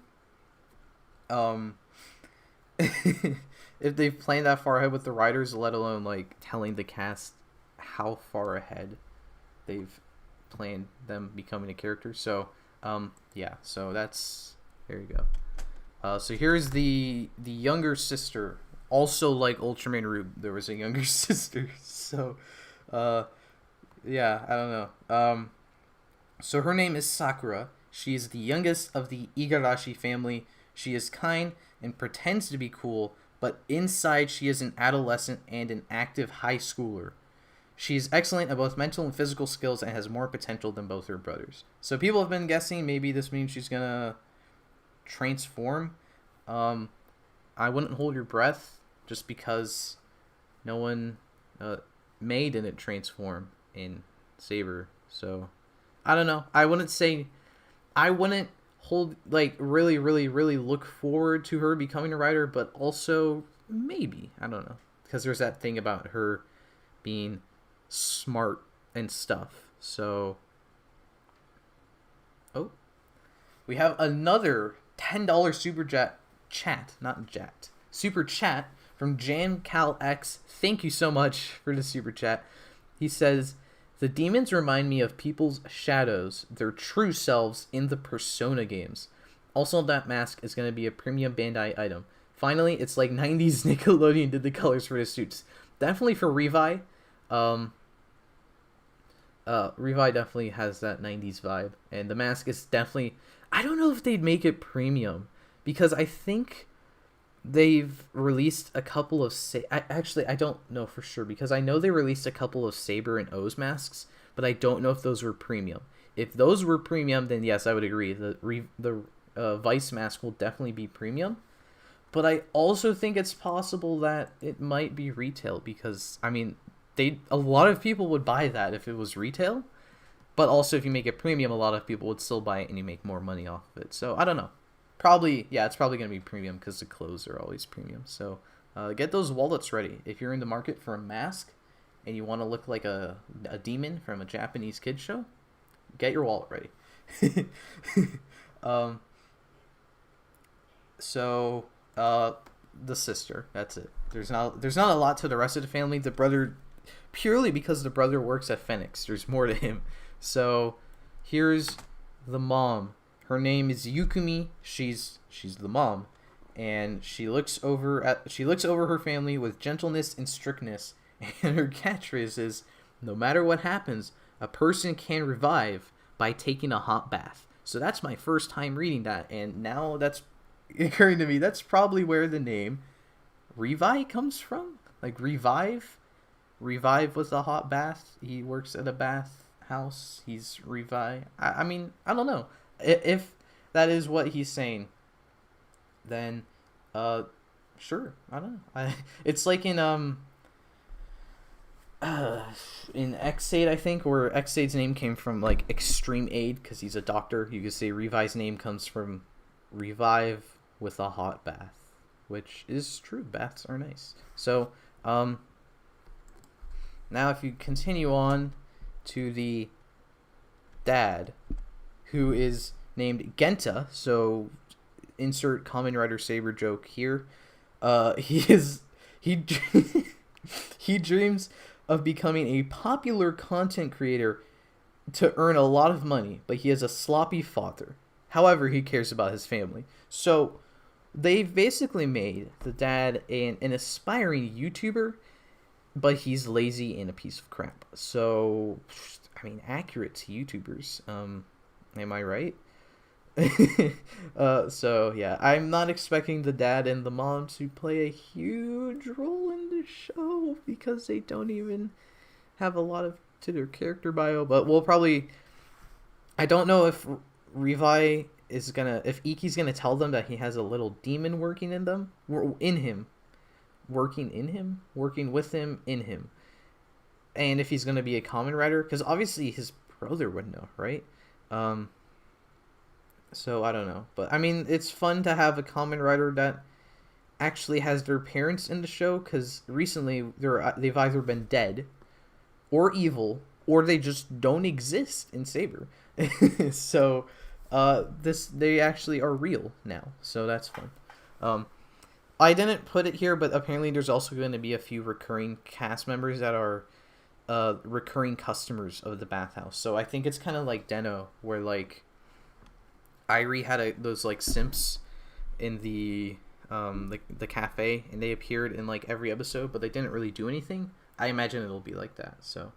if they've planned that far ahead with the riders, let alone like telling the cast how far ahead they've planned them becoming a character. So yeah, so that's, there you go. So here's the younger sister, also like Ultraman Rube, there was a younger sister. So yeah, I don't know. So her name is Sakura. She is the youngest of the Igarashi family. She is kind and pretends to be cool, but inside she is an adolescent and an active high schooler. She is excellent at both mental and physical skills and has more potential than both her brothers. So people have been guessing maybe this means she's gonna transform. I wouldn't hold your breath, just because no one May didn't transform in Saber. So I don't know. I wouldn't hold like really look forward to her becoming a writer, but also maybe, I don't know, because there's that thing about her being smart and stuff. So, oh, we have another $10 super chat from JamCalX. Thank you so much for the super chat. He says, the demons remind me of people's shadows, their true selves in the Persona games. Also, that mask is going to be a premium Bandai item. Finally, it's like 90s Nickelodeon did the colors for the suits. Definitely for Revi. Revi definitely has that 90s vibe. And the mask is definitely... I don't know if they'd make it premium, because I think they've released a couple of... Actually, I don't know for sure, because I know they released a couple of Saber and O's masks, but I don't know if those were premium. If those were premium, then yes, I would agree. The Vice mask will definitely be premium. But I also think it's possible that it might be retail, because, I mean, a lot of people would buy that if it was retail. But also, if you make it premium, a lot of people would still buy it and you make more money off of it. So, I don't know. It's probably going to be premium because the clothes are always premium. So, get those wallets ready. If you're in the market for a mask and you want to look like a demon from a Japanese kids show, get your wallet ready. The sister, that's it. There's not a lot to the rest of the family. The brother, purely because the brother works at Phoenix, there's more to him. So, here's the mom. Her name is Yukumi. She's the mom, and she looks over her family with gentleness and strictness. And her catchphrase is, "No matter what happens, a person can revive by taking a hot bath." So that's my first time reading that, and now that's occurring to me. That's probably where the name Revi comes from. Like revive with a hot bath. He works at a bath house. He's Revi. I mean, I don't know. If that is what he's saying, then sure. I don't know. It's like in X-Aid, I think, where X-Aid's name came from like Extreme Aid because he's a doctor. You could say Revi's name comes from revive with a hot bath, which is true. Baths are nice. So now if you continue on to the dad, who is named Genta, so insert Kamen Rider Saber joke here. He dreams of becoming a popular content creator to earn a lot of money, but he has a sloppy father. However, he cares about his family. So they've basically made the dad an aspiring YouTuber, but he's lazy and a piece of crap. So, I mean, accurate to YouTubers. Am I right? So yeah, I'm not expecting the dad and the mom to play a huge role in the show because they don't even have a lot to their character bio. But we'll probably, I don't know if Revi if Iki's gonna tell them that he has a little demon working with him, and if he's gonna be a Kamen Rider, because obviously his brother would know, right? So I don't know, but I mean, it's fun to have a Kamen Rider that actually has their parents in the show, because recently they've either been dead or evil, or they just don't exist in Saber. So they actually are real now, so that's fun. I didn't put it here, but apparently there's also going to be a few recurring cast members that are recurring customers of the bathhouse. So I think it's kind of like Deno, where like Irie had those like simps in the cafe, and they appeared in like every episode, but they didn't really do anything. I imagine it'll be like that. So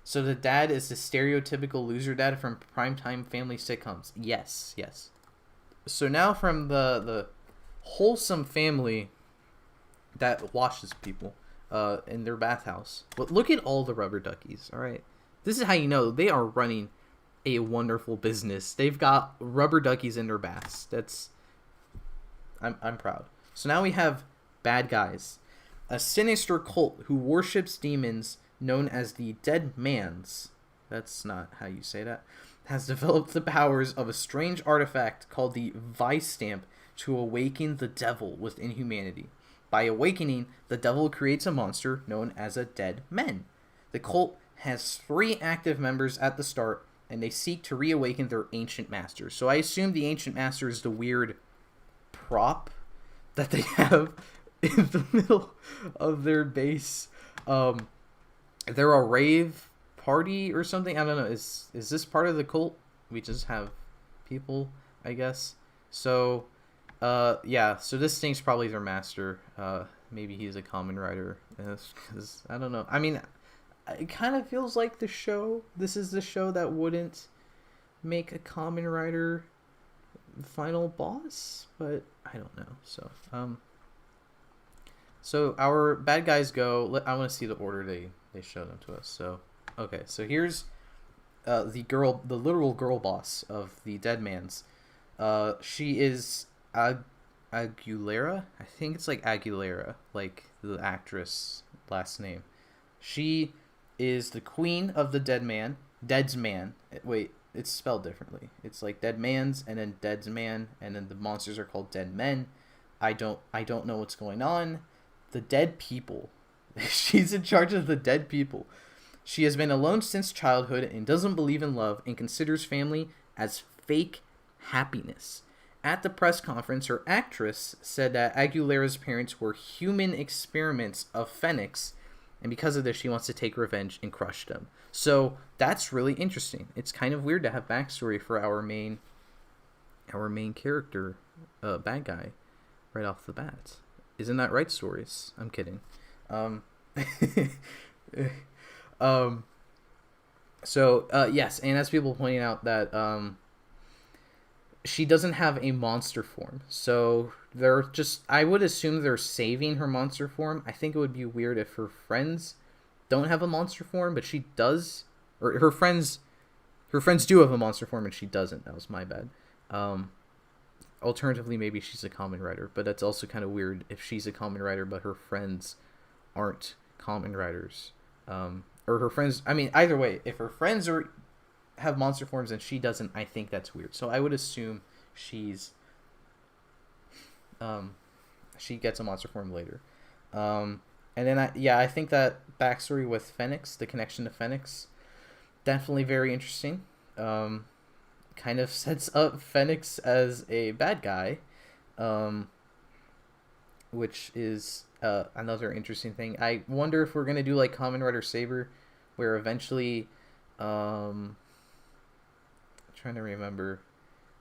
so the dad is the stereotypical loser dad from primetime family sitcoms. Yes. So now from the wholesome family that washes people in their bathhouse. But look at all the rubber duckies, all right? This is how you know they are running a wonderful business. They've got rubber duckies in their baths. I'm proud. So now we have bad guys. A sinister cult who worships demons known as the Dead Mans. that's not how you say that, has developed the powers of a strange artifact called the Revice stamp to awaken the devil within humanity. By awakening, the devil creates a monster known as a dead man. The cult has 3 active members at the start, and they seek to reawaken their ancient master. So I assume the ancient master is the weird prop that they have in the middle of their base. They're a rave party or something. I don't know. Is this part of the cult? We just have people, I guess. So, yeah. So this thing's probably their master. Maybe he's a Kamen Rider. Because I don't know. I mean, it kind of feels like the show. This is the show that wouldn't make a Kamen Rider final boss, but I don't know. So our bad guys go. I want to see the order they show them to us. So okay, so here's the literal girl boss of the Dead Man's. She is Aguilera. I think it's like Aguilera, like the actress last name. She is the queen of the Dead Man. Dead's Man. Wait, it's spelled differently. It's like Dead Man's and then Dead's Man, and then the monsters are called Dead Men. I don't know what's going on. The dead people. She's in charge of the dead people. She has been alone since childhood and doesn't believe in love and considers family as fake happiness. At the press conference, her actress said that Aguilera's parents were human experiments of Phoenix, and because of this, she wants to take revenge and crush them. So that's really interesting. It's kind of weird to have backstory for our main character, bad guy, right off the bat. Isn't that right, stories? I'm kidding. Yes, and as people pointing out that she doesn't have a monster form. So I would assume they're saving her monster form. I think it would be weird if her friends don't have a monster form, but she does, or her friends do have a monster form and she doesn't. That was my bad. Alternatively, maybe she's a Kamen Rider, but that's also kind of weird if she's a Kamen Rider, but her friends aren't Kamen Riders. Or her friends, I mean, either way, if her friends have monster forms and she doesn't, I think that's weird. So I would assume she gets a monster form later. And then I think that backstory with Phoenix, the connection to Phoenix, definitely very interesting. Kind of sets up Phoenix as a bad guy, which is another interesting thing. I wonder if we're gonna do like Kamen Rider Saber, where eventually, trying to remember,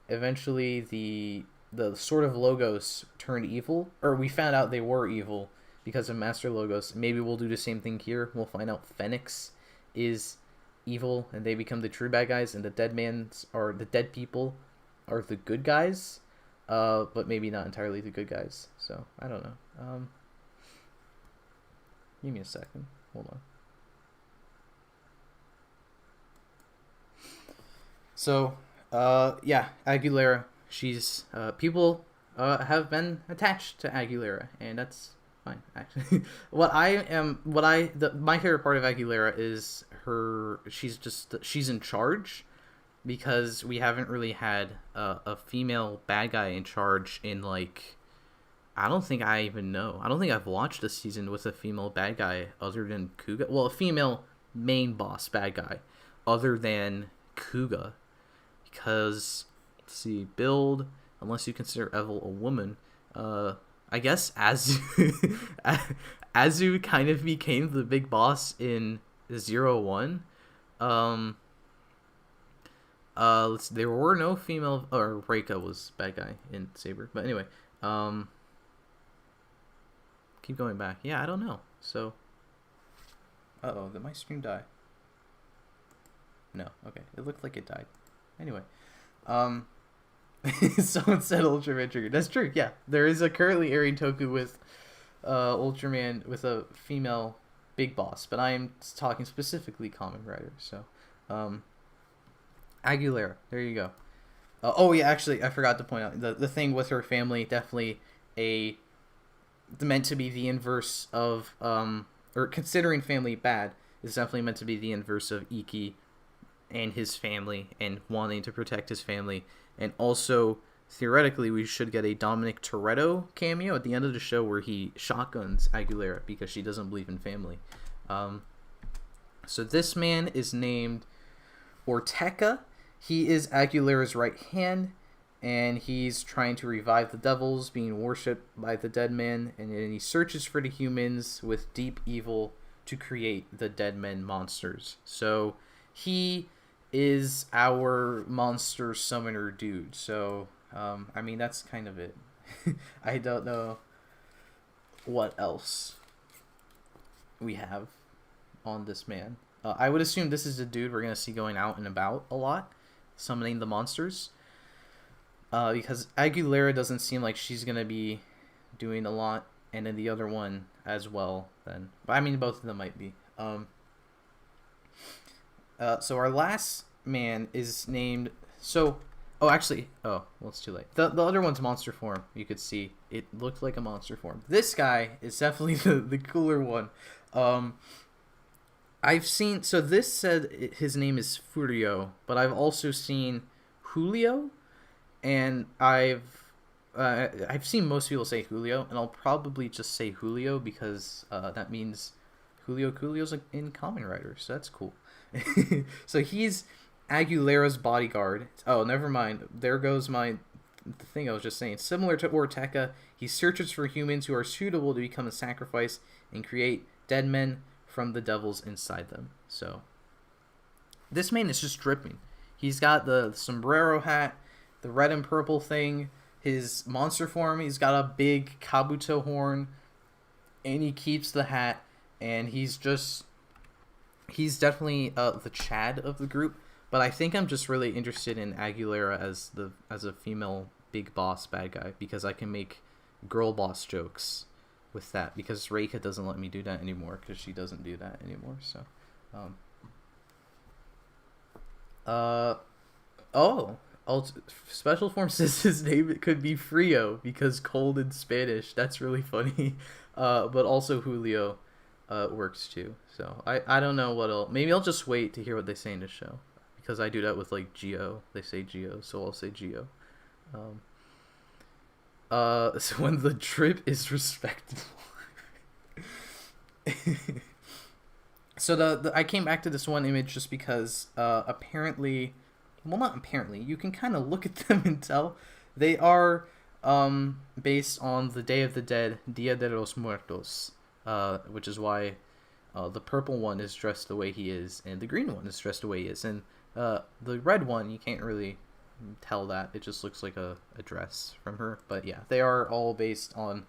eventually the sort of logos turned evil, or we found out they were evil because of Master Logos. Maybe we'll do the same thing here. We'll find out Phoenix is evil and they become the true bad guys, and the dead people are the good guys, but maybe not entirely the good guys. So I don't know. Give me a second. Hold on. So yeah, Aguilera. She's people have been attached to Aguilera, and that's fine, actually. My favorite part of Aguilera is she's in charge, because we haven't really had a female bad guy in charge in, like, I don't think I've watched a season with a female bad guy other than Kuga. Well, a female main boss bad guy other than Kuga, because let's see, build, unless you consider Evel a woman, I guess Azu kind of became the big boss in 01. There were no female, or Reika was bad guy in Saber. But anyway, keep going back. Yeah, I don't know. So, did my stream die? No. Okay, it looked like it died. Anyway, someone said Ultraman triggered. That's true. Yeah, there is a currently airing toku with Ultraman with a female big boss, but I am talking specifically Kamen Rider. So, Aguilera, there you go. Oh yeah, actually, I forgot to point out the thing with her family, definitely meant to be the inverse of or considering family bad, is definitely meant to be the inverse of Iki and his family and wanting to protect his family. And also, theoretically, we should get a Dominic Toretto cameo at the end of the show where he shotguns Aguilera because she doesn't believe in family. So this man is named Ortega. He is Aguilera's right hand, and he's trying to revive the devils being worshipped by the dead man, and then he searches for the humans with deep evil to create the dead men monsters. So he is our monster summoner dude. So, I mean, that's kind of it. I don't know what else we have on this man. I would assume this is the dude we're going to see going out and about a lot, summoning the monsters. Because Aguilera doesn't seem like she's going to be doing a lot, and then the other one as well. Then, but I mean, both of them might be. So our last man is named... Oh, well, it's too late. The other one's monster form. You could see it looked like a monster form. This guy is definitely the cooler one. I've seen... So this said his name is Furio, but I've also seen Julio, and I've seen most people say Julio, and I'll probably just say Julio because that means Julio's in Kamen Rider, so that's cool. So he's Aguilera's bodyguard. Oh, never mind. There goes the thing I was just saying. Similar to Ortega, he searches for humans who are suitable to become a sacrifice and create dead men from the devils inside them. So this man is just dripping. He's got the sombrero hat, the red and purple thing, his monster form. He's got a big kabuto horn, and he keeps the hat, and he's definitely the Chad of the group. But I think I'm just really interested in Aguilera as a female big boss bad guy, because I can make girl boss jokes with that, because Reika doesn't let me do that anymore because she doesn't do that anymore. So special form says his name could be Frio because cold in Spanish. That's really funny. But also Julio works too. So I don't know what else. Maybe I'll just wait to hear what they say in the show, because I do that with like Geo. They say Geo, so I'll say Geo. So when the drip is respectable. So I came back to this one image just because apparently, well, not apparently, you can kind of look at them and tell they are based on the Day of the Dead, Dia de los Muertos, which is why the purple one is dressed the way he is, and the green one is dressed the way he is, and the red one, you can't really tell that. It just looks like a dress from her. But yeah, they are all based on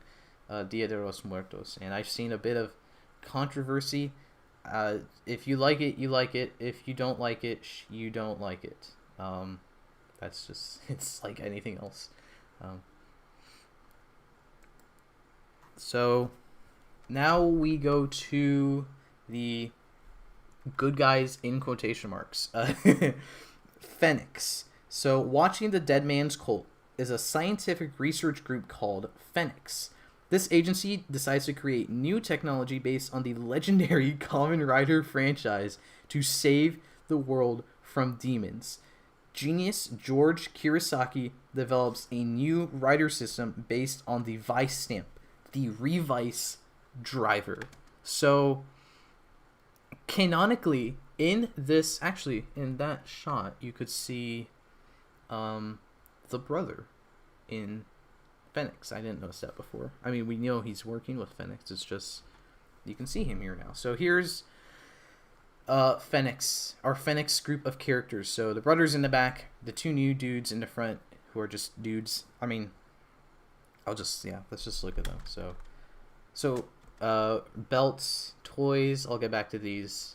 Dia de los Muertos, and I've seen a bit of controversy. If you like it, you like it. If you don't like it, you don't like it. That's just, it's like anything else. So now we go to the good guys in quotation marks. Phoenix. So Watching the Dead Man's Cult is a scientific research group called Phoenix. This agency decides to create new technology based on the legendary Kamen Rider franchise to save the world from demons. Genius George Kurosaki develops a new rider system based on the Vice stamp, the Revice driver. So canonically, in that shot, you could see the brother in Phoenix. I didn't notice that before. I mean, we know he's working with Phoenix. It's just, you can see him here now. So here's Phoenix, our Phoenix group of characters. So the brothers in the back, the two new dudes in the front who are just dudes. I mean, let's just look at them. So belts, toys, I'll get back to these.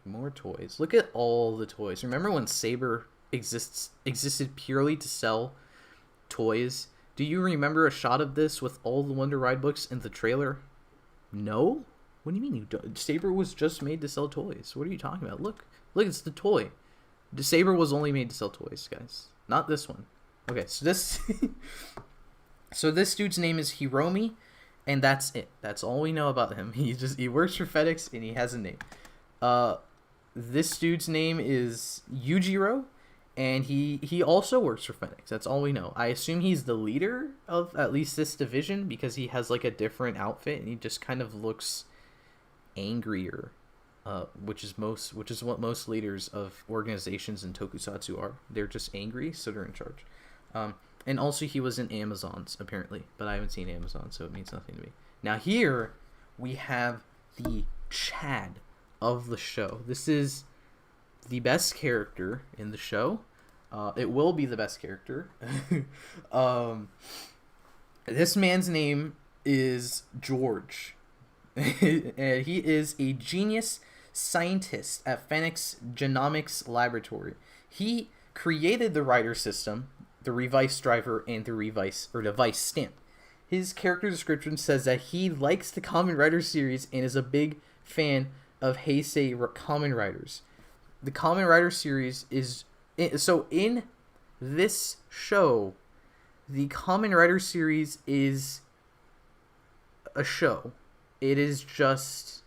More toys. Look at all the toys. Remember when Saber existed purely to sell toys? Do you remember a shot of this with all the Wonder Ride books in the trailer? No? What do you mean you don't? Saber was just made to sell toys. What are you talking about? Look, it's the toy. The Saber was only made to sell toys, guys. Not this one. Okay, so this so this dude's name is Hiromi, and that's it. That's all we know about him. He works for FedEx and he has a name. this dude's name is Yujiro, and he also works for Phoenix. That's all we know. I assume he's the leader of at least this division because he has like a different outfit and he just kind of looks angrier, which is what most leaders of organizations in Tokusatsu are. They're just angry, so they're in charge. And also he was in Amazons apparently, but I haven't seen Amazon, so it means nothing to me. Now here we have the Chad of the show. This is the best character in the show. It will be the best character. This man's name is George. And he is a genius scientist at Phoenix Genomics Laboratory. He created the Rider system, the Revice driver, and the Revice stamp. His character description says that he likes the Kamen Rider series and is a big fan of Heisei Kamen Riders. The Kamen Rider series is... So in this show, the Kamen Rider series is a show. It is just...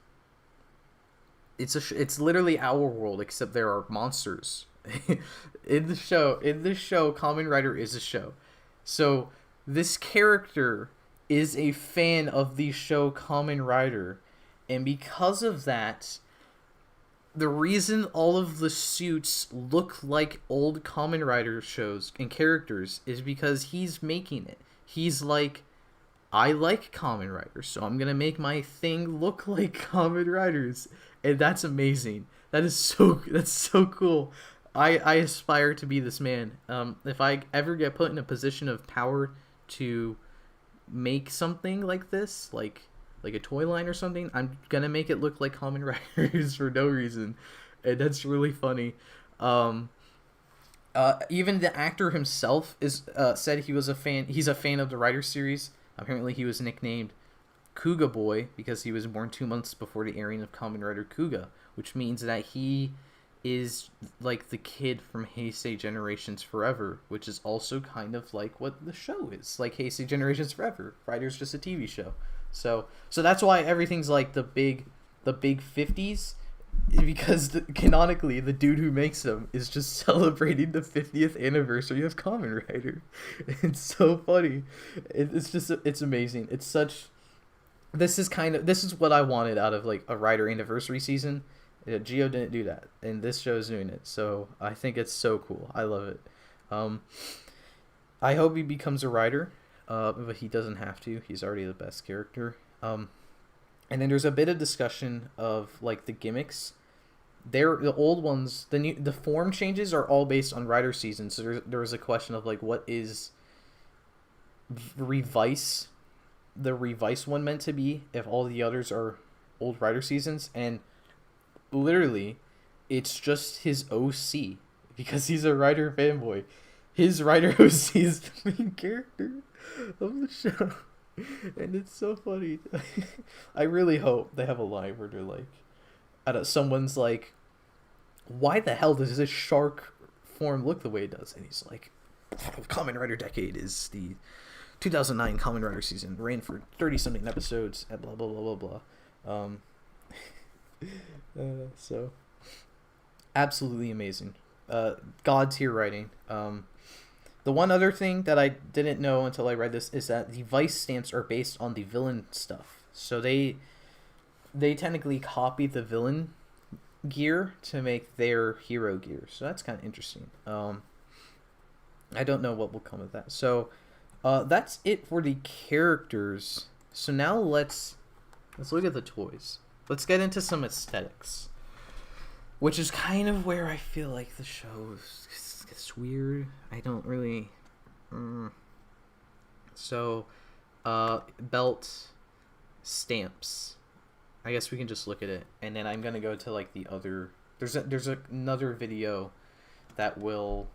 It's literally our world, except there are monsters. In this show, Kamen Rider is a show. So this character is a fan of the show Kamen Rider, and because of that, the reason all of the suits look like old Kamen Rider shows and characters is because he's making it. He's like, I like Kamen Riders, so I'm gonna make my thing look like Kamen Riders, and that's amazing. That's so cool. I aspire to be this man. If I ever get put in a position of power to make something like this, like a toy line or something, I'm gonna make it look like Kamen Riders for no reason, and that's really funny. Even the actor himself is said he was a fan. He's a fan of the Rider series. Apparently, he was nicknamed Kuga Boy because he was born 2 months before the airing of Kamen Rider Kuga, which means that he is like the kid from Heisei Generations Forever, which is also kind of like what the show is. Like Heisei Generations Forever, Rider's just a TV show. So that's why everything's like the big 50s, because canonically the dude who makes them is just celebrating the 50th anniversary of Kamen Rider. It's so funny. It's amazing. It's such... This is what I wanted out of like a Rider anniversary season. Geo didn't do that, and this show is doing it, so I think it's so cool. I love it. I hope he becomes a Rider, but he doesn't have to. He's already the best character. And then there's a bit of discussion of like the gimmicks. The old ones, the form changes are all based on Rider seasons. So there was a question of like, what is Revice, the Revice one, meant to be if all the others are old Rider seasons? And literally, it's just his OC, because he's a Rider fanboy. His Rider OC is the main character of the show, and it's so funny. I really hope they have a line where they're like, someone's like, why the hell does this shark form look the way it does? And he's like, Kamen Rider Decade is the 2009 Kamen Rider season, ran for 30-something episodes, and blah, blah, blah, blah, blah. So absolutely amazing. God tier writing. The one other thing that I didn't know until I read this is that the Vice stamps are based on the villain stuff. So they technically copy the villain gear to make their hero gear. So that's kind of interesting. I don't know what will come of that. So that's it for the characters. So now let's look at the toys. Let's get into some aesthetics, which is kind of where I feel like the show gets weird. I don't really... So, belt stamps. I guess we can just look at it, and then I'm gonna go to like the other... There's another video that will...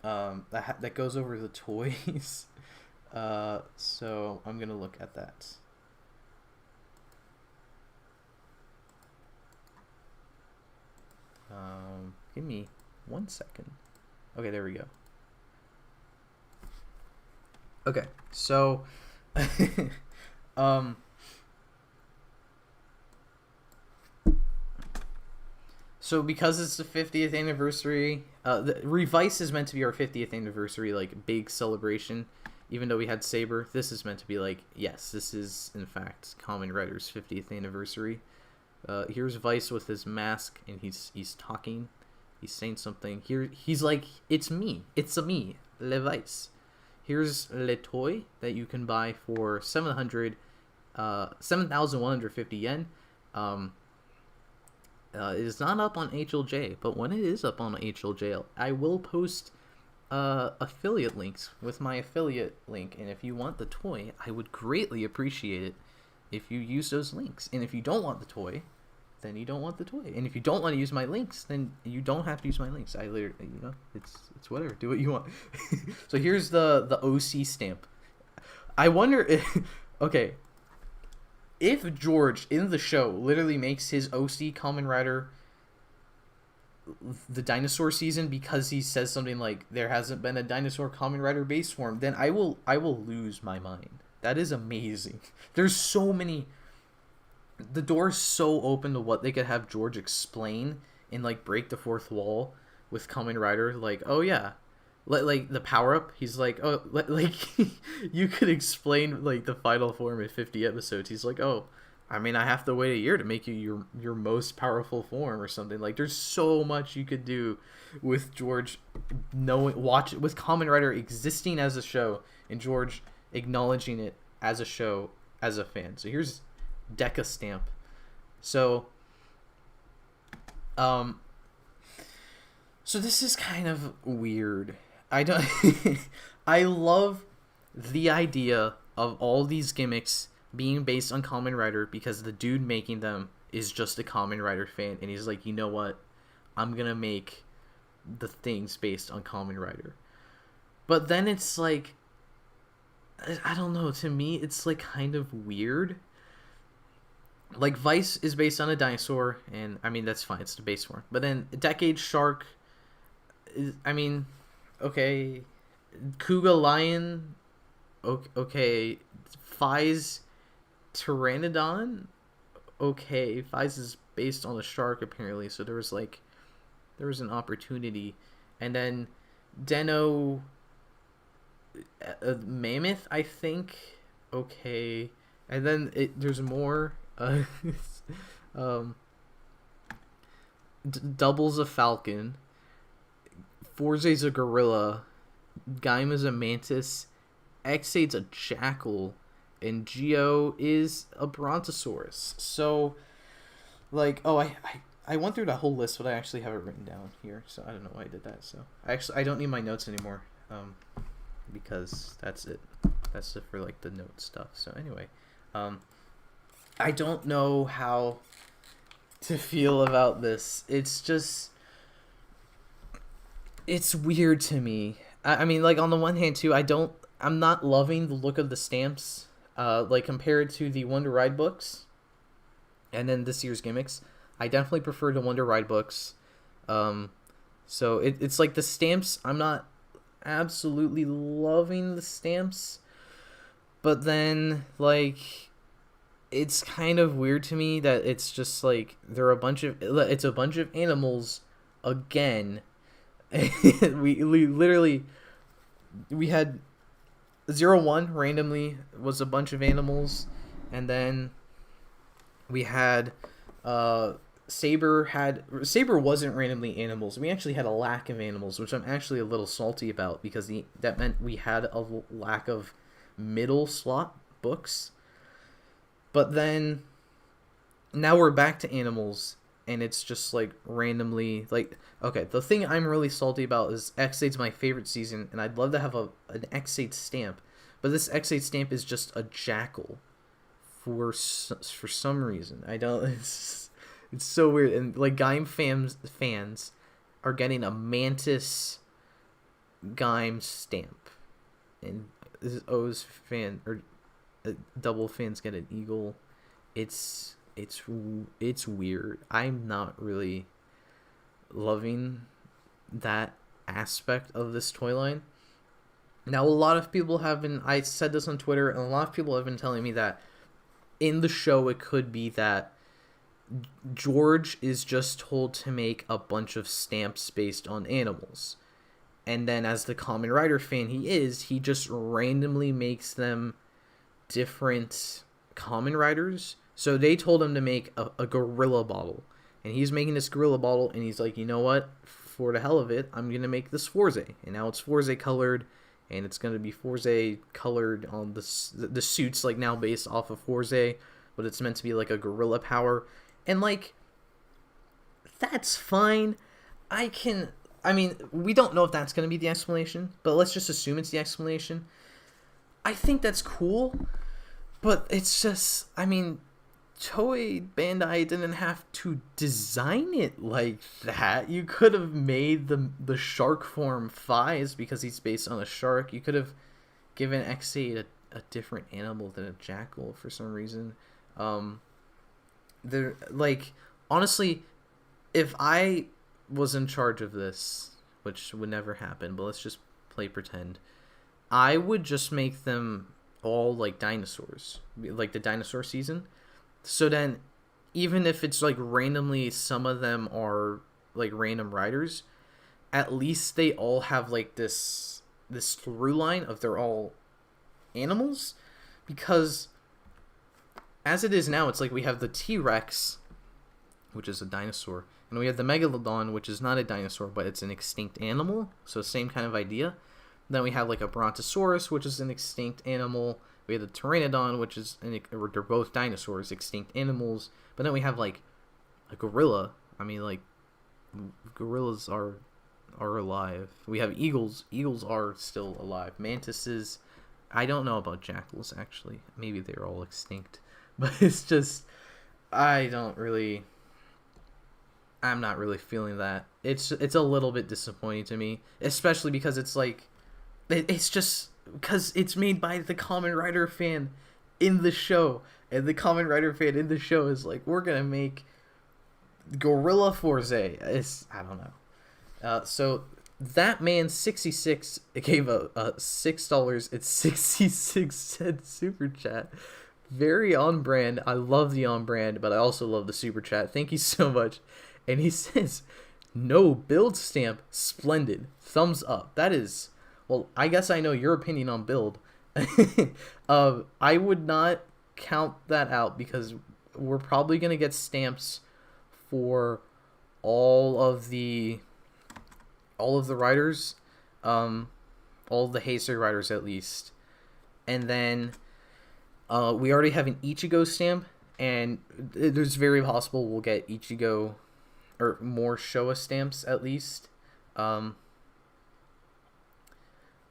that goes over the toys. So I'm gonna look at that. Give me 1 second. Okay, there we go. Okay, so So because it's the 50th anniversary, the Revice is meant to be our 50th anniversary, like, big celebration. Even though we had Saber, this is meant to be like, yes, this is in fact Kamen Rider's 50th anniversary. Here's Vice with his mask, and he's talking, he's saying something. Here he's like, it's me, it's a me, Levice. Here's Le Toy that you can buy for 7,150 yen. It is not up on HLJ, but when it is up on HLJ, I will post affiliate links with my affiliate link, and if you want the toy, I would greatly appreciate it if you use those links. And if you don't want the toy, then you don't want the toy. And if you don't want to use my links, then you don't have to use my links. I literally, it's whatever. Do what you want. So here's the OC stamp. I wonder if, okay, if George in the show literally makes his OC Kamen Rider the dinosaur season because he says something like there hasn't been a dinosaur Kamen Rider base form, then I will lose my mind. That is amazing. There's so many. The door's so open to what they could have George explain and like break the fourth wall with Kamen Rider. Like, oh yeah, like the power up. He's like, oh, like you could explain like the final form in 50 episodes. He's like, oh, I mean, I have to wait a year to make you your most powerful form or something. Like, there's so much you could do with George with Kamen Rider existing as a show and George acknowledging it as a show as a fan. So here's Deca stamp. So so this is kind of weird. I love the idea of all these gimmicks being based on Kamen Rider because the dude making them is just a Kamen Rider fan, and he's like, you know what, I'm gonna make the things based on Kamen Rider. But then it's like, I don't know, to me it's like kind of weird. Like, Vice is based on a dinosaur, and I mean, that's fine, it's the base form. But then Decade Shark is, I mean, okay, Kuga Lion, okay, Fies Pteranodon, okay, Fies is based on a shark apparently, so there was an opportunity. And then Deno Mammoth, I think, okay, and then there's more. Double's a falcon, Forze's a gorilla, Gaima's a mantis, Exade's a jackal, and Geo is a brontosaurus. So, like, oh, I went through the whole list, but I actually have it written down here, so I don't know why I did that. So I don't need my notes anymore, because that's it. That's it for like the note stuff. So anyway, I don't know how to feel about this. It's just, it's weird to me. I mean, like, on the one hand too, I'm not loving the look of the stamps, like, compared to the Wonder Ride books and then this year's gimmicks. I definitely prefer the Wonder Ride books. So it's like the stamps, I'm not absolutely loving the stamps, but then, like, it's kind of weird to me that it's just like it's a bunch of animals again. we had 01 randomly was a bunch of animals, and then we had Saber wasn't randomly animals. We actually had a lack of animals, which I'm actually a little salty about, because that meant we had a lack of middle slot books. But then now we're back to animals, and it's just like randomly, like, okay, the thing I'm really salty about is X8's my favorite season, and I'd love to have an X8 stamp, but this X8 stamp is just a jackal for some reason. I don't, it's so weird. And like, Gaim fans are getting a mantis Gaim stamp, and O's fan or double fans get an eagle. It's weird. I'm not really loving that aspect of this toy line. Now, a lot of people have been, I said this on Twitter, and a lot of people have been telling me that in the show it could be that George is just told to make a bunch of stamps based on animals. And then as the Kamen Rider fan he just randomly makes them different Kamen Riders. So they told him to make a gorilla bottle. And he's making this gorilla bottle, and he's like, you know what? For the hell of it, I'm going to make this Forze. And now it's Forze colored, and it's going to be Forze colored on the suits, like, now based off of Forze, but it's meant to be, like, a gorilla power. And, like, that's fine. I mean, we don't know if that's going to be the explanation, but let's just assume it's the explanation. I think that's cool, but it's just, I mean, Toei Bandai didn't have to design it like that. You could have made the shark form thighs because he's based on a shark. You could have given X8 a different animal than a jackal for some reason. They're like, honestly, if I was in charge of this, which would never happen, but let's just play pretend, I would just make them all like dinosaurs, like the dinosaur season. So then, even if it's like randomly, some of them are like random riders, at least they all have like this through line of they're all animals, because as it is now, it's like we have the T-Rex, which is a dinosaur, and we have the Megalodon, which is not a dinosaur, but it's an extinct animal, so same kind of idea. Then we have like a Brontosaurus, which is an extinct animal. We have the Pteranodon, which is they're both dinosaurs, extinct animals. But then we have like a gorilla. I mean, like, gorillas are alive. We have eagles. Eagles are still alive. Mantises. I don't know about jackals, actually. Maybe they're all extinct. But it's just, I'm not really feeling that. It's a little bit disappointing to me, especially because it's like, it's just because it's made by the Kamen Rider fan in the show, and the Kamen Rider fan in the show is like, we're gonna make Gorilla Forze. I don't know. So that man 66 gave a $6.66 super chat. Very on brand. I love the on brand, but I also love the super chat. Thank you so much. And he says, no build stamp, splendid. Thumbs up. That is, well, I guess I know your opinion on build. I would not count that out because we're probably going to get stamps for all of the riders, all of the Heisei riders at least. And then we already have an Ichigo stamp, and there's very possible we'll get Ichigo or more Showa stamps at least.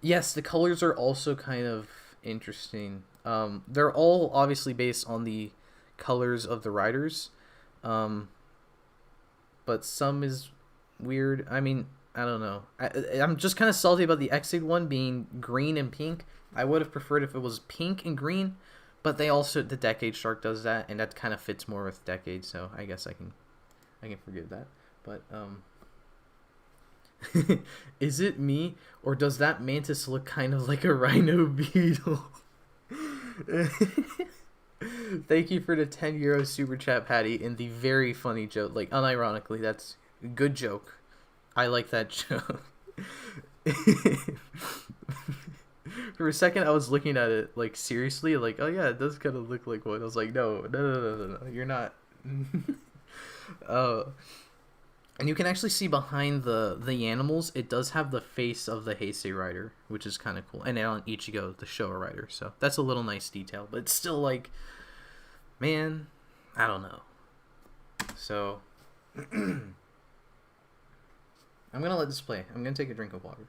Yes, the colors are also kind of interesting. They're all obviously based on the colors of the riders, but some is weird. I mean, I don't know. I'm just kind of salty about the Exig one being green and pink. I would have preferred if it was pink and green, but the Decade Shark does that, and that kind of fits more with Decade, so I guess I can forgive that. But is it me, or does that mantis look kind of like a rhino beetle? Thank you for the €10 super chat, Patty, and the very funny joke. Like, unironically, that's a good joke. I like that joke. For a second, I was looking at it, like, seriously, like, oh yeah, it does kind of look like one. I was like, no, you're not. And you can actually see behind the animals, it does have the face of the Heisei rider, which is kind of cool. And on Ichigo, the Showa rider. So that's a little nice detail. But it's still like, man, I don't know. So, I'm going to let this play. I'm going to take a drink of water.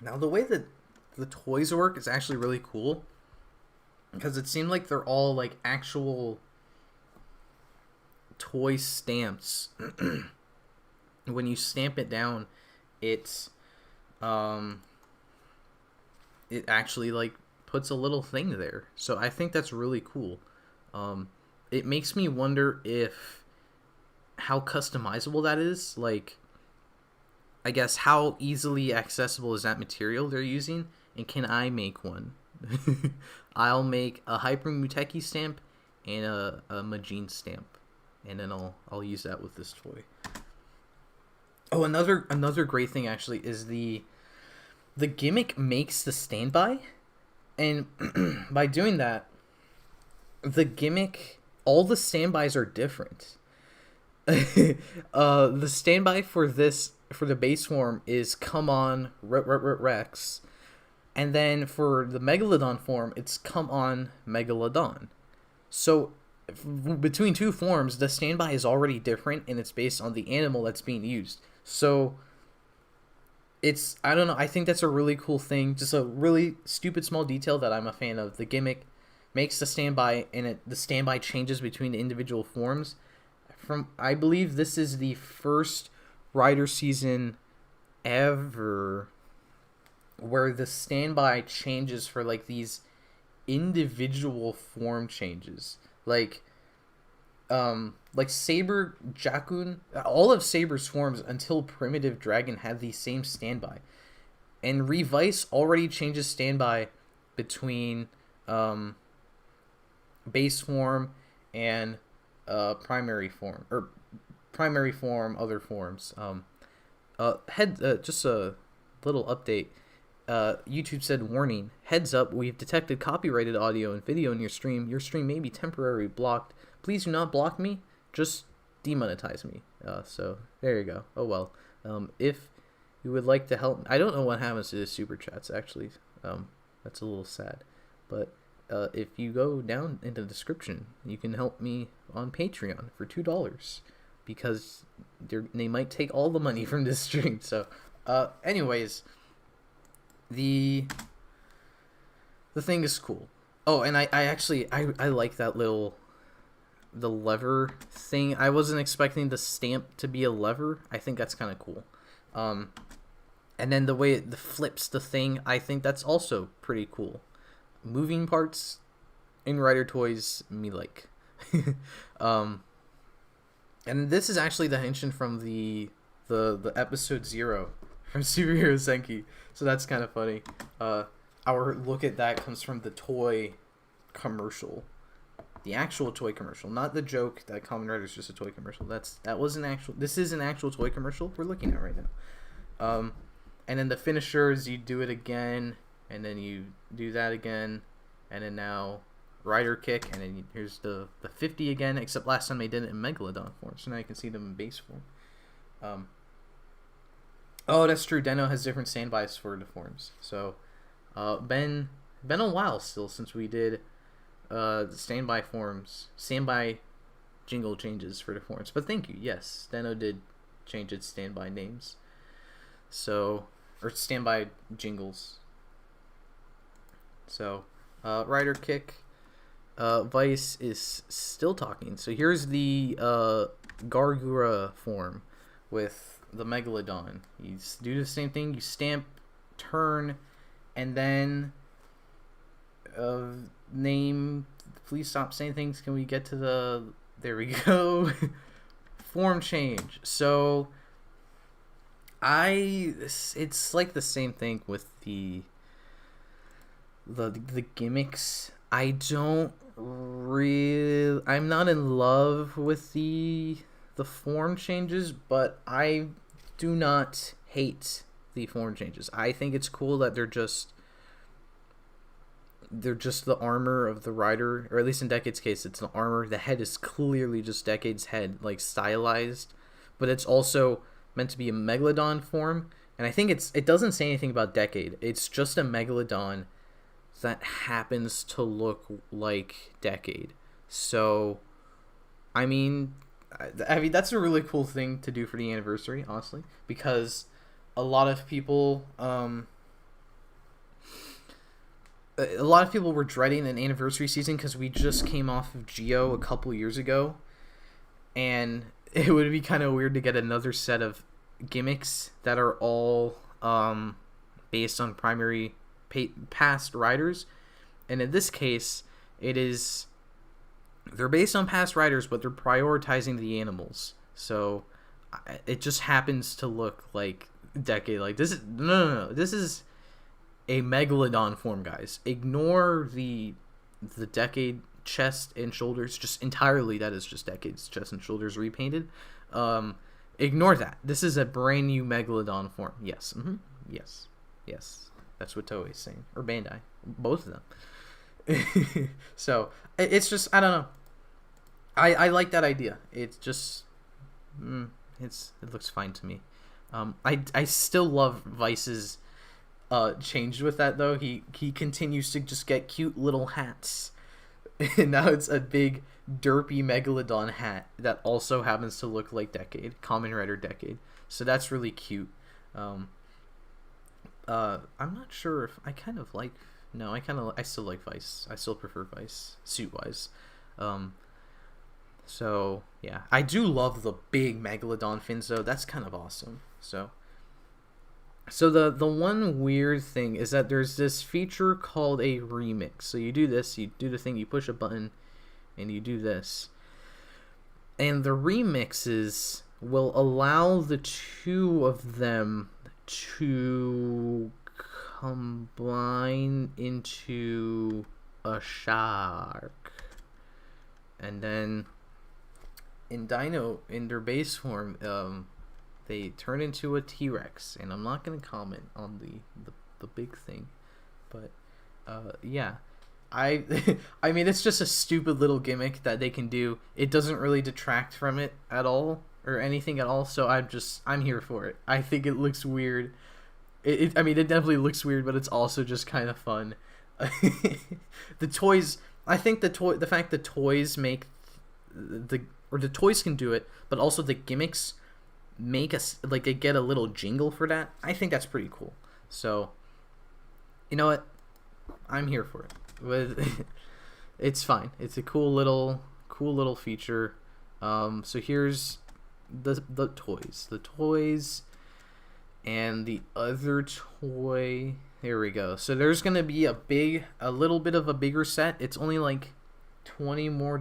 Now, the way that the toys work is actually really cool, because it seemed like they're all like actual toy stamps. When you stamp it down, it actually like puts a little thing there. So I think that's really cool. It makes me wonder how customizable that is. Like, I guess how easily accessible is that material they're using, and can I make one? I'll make a Hyper Muteki stamp and a Majin stamp, and then I'll use that with this toy. Oh, another great thing actually is the gimmick makes the standby, and by doing that, the gimmick, all the standbys are different. The standby for the base form is Come On Rex, and then for the Megalodon form, it's Come On Megalodon. So between two forms, the standby is already different, and it's based on the animal that's being used. So it's, I don't know, I think that's a really cool thing, just a really stupid small detail that I'm a fan of. The gimmick makes the standby, and the standby changes between the individual forms. I believe this is the first Rider season ever where the standby changes for like these individual form changes. Like Saber Jakun, all of Saber's forms until Primitive Dragon had the same standby. And Revice already changes standby between base form and primary form, or primary form, other forms. Just a little update. YouTube said, warning, heads up, we've detected copyrighted audio and video in your stream. Your stream may be temporarily blocked. Please do not block me, just demonetize me. So there you go. Oh well. If you would like to help, I don't know what happens to the super chats actually. That's a little sad, but if you go down in the description, you can help me on Patreon for $2, because they might take all the money from this stream. So anyways, the thing is cool. Oh, and I actually like that the lever thing. I wasn't expecting the stamp to be a lever. I think that's kind of cool. And then the way it flips the thing, I think that's also pretty cool. Moving parts in Rider toys, me like. And this is actually the henshin from the episode 0 from Superhero Senki, so that's kind of funny. Our look at that comes from the toy commercial, the actual toy commercial, not the joke that Kamen Rider is just a toy commercial. That was an actual. This is an actual toy commercial we're looking at right now. And then the finishers, you do it again, and then you do that again, and then now Rider kick, and then here's the 50 again, except last time they did it in Megalodon form, so now you can see them in base form. Oh, that's true. Deno has different standbys for the forms. So, been a while still since we did the standby jingle changes for the forms. But thank you. Yes, Deno did change its standby names. So, or standby jingles. So, Rider kick. Vice is still talking. So here's the Gargura form with the Megalodon. You do the same thing. You stamp, turn, and then name. Please stop saying things. Can we get to the? There we go. Form change. So it's like the same thing with the gimmicks. I'm not in love with the form changes, but I do not hate the form changes. I think it's cool that they're just the armor of the rider, or at least in Decade's case, it's the armor. The head is clearly just Decade's head, like stylized, but it's also meant to be a Megalodon form. And I think it doesn't say anything about Decade. It's just a Megalodon that happens to look like Decade. So, I mean that's a really cool thing to do for the anniversary, honestly, because a lot of people were dreading an anniversary season because we just came off of Geo a couple years ago, and it would be kind of weird to get another set of gimmicks that are all based on primary past riders. And in this case, they're based on past riders, but they're prioritizing the animals. So it just happens to look like decade. Like this is no. This is a megalodon form, guys. Ignore the decade chest and shoulders just entirely. That is just decade's chest and shoulders repainted. Ignore that. This is a brand new megalodon form. Yes. Yes. That's what Toei's saying, or Bandai, both of them. So it's just, I don't know. I like that idea. It's just it looks fine to me. I still love Vice's change with that though. He continues to just get cute little hats. And now it's a big derpy megalodon hat that also happens to look like Decade, Kamen Rider Decade. So that's really cute. I'm not sure if I still like Vice. I still prefer Vice suit wise. So yeah, I do love the big megalodon fins though. That's kind of awesome. So the one weird thing is that there's this feature called a remix. So you do this, you do the thing, you push a button, and you do this. And the remixes will allow the two of them to combine into a shark. And then in their base form, they turn into a T-Rex, and I'm not going to comment on the big thing, but yeah, I mean, it's just a stupid little gimmick that they can do. It doesn't really detract from it at all, or anything at all, so I'm here for it. I think it looks weird. I mean, it definitely looks weird, but it's also just kind of fun. The toys, I think the fact that toys make the toys can do it, but also the gimmicks make us like they get a little jingle for that. I think that's pretty cool. So you know what, I'm here for it. It's fine. It's a cool little feature. So here's the toys and the other toy. Here we go. So there's gonna be a little bit of a bigger set. It's only like $20 more.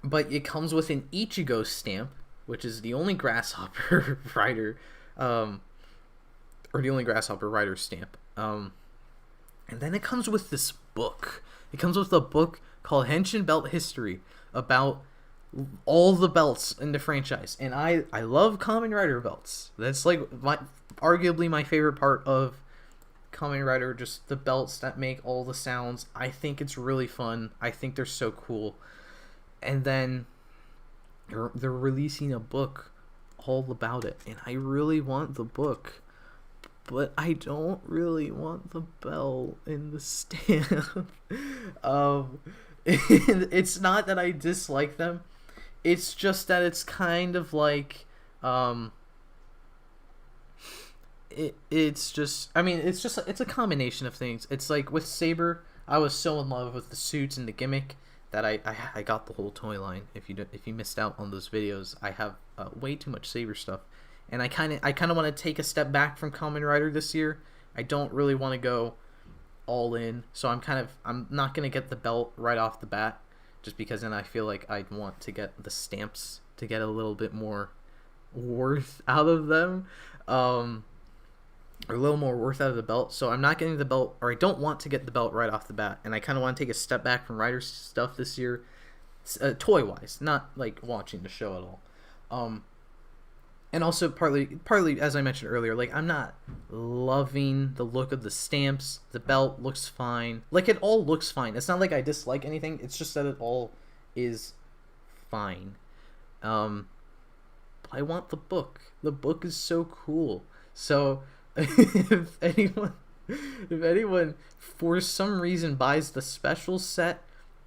But it comes with an Ichigo Stamp, which is the only Grasshopper Rider, or the only Grasshopper Rider stamp. And then it comes with this book. It comes with a book called Henshin Belt History about all the belts in the franchise. And I love Kamen Rider belts. That's like arguably my favorite part of Kamen Rider, just the belts that make all the sounds. I think it's really fun. I think they're so cool. And then they're releasing a book all about it, and I really want the book, but I don't really want the belt in the stamp. It's not that I dislike them, it's just that it's kind of like it's a combination of things. It's like with Saber, I was so in love with the suits and the gimmick that I got the whole toy line. If you missed out on those videos, I have way too much Saber stuff, and I kind of want to take a step back from Kamen Rider this year. I don't really want to go all in, so I'm not gonna get the belt right off the bat, just because then I feel like I'd want to get the stamps to get a little bit more worth out of them, or a little more worth out of the belt. So I'm not getting the belt, or I don't want to get the belt right off the bat, and I kind of want to take a step back from Rider stuff this year, toy wise, not like watching the show at all. And also partly as I mentioned earlier, like I'm not loving the look of the stamps. The belt looks fine, like it all looks fine. It's not like I dislike anything, it's just that it all is fine. But I want the book. The book is so cool. So if anyone for some reason buys the special set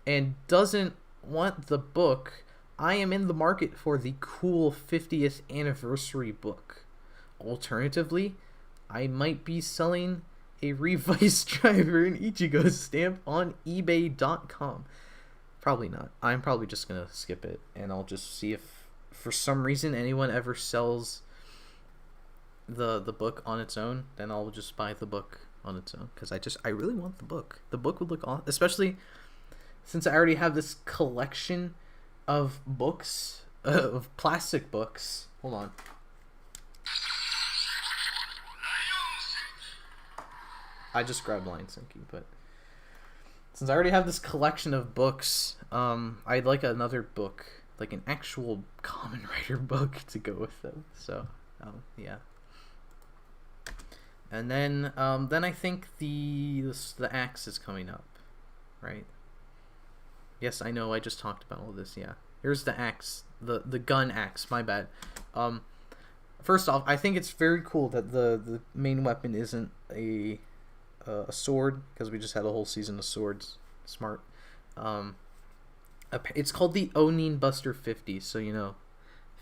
and doesn't want the book, I am in the market for the cool 50th anniversary book. Alternatively, I might be selling a Revice driver and Ichigo Stamp on eBay.com. Probably not. I'm probably just gonna skip it, and I'll just see if for some reason anyone ever sells the book on its own. Then I'll just buy the book on its own, because I really want the book. The book would look awesome, especially since I already have this collection of books, of plastic books. hold on. I just grabbed line syncing, but since I already have this collection of books, I'd like another book, like an actual Kamen Rider book to go with them. So, yeah. And then I think the axe is coming up, right? Yes, I know. I just talked about all this. Yeah, here's the axe, the gun axe. My bad. First off, I think it's very cool that the main weapon isn't a sword, because we just had a whole season of swords. Smart. It's called the Onin Buster 50, so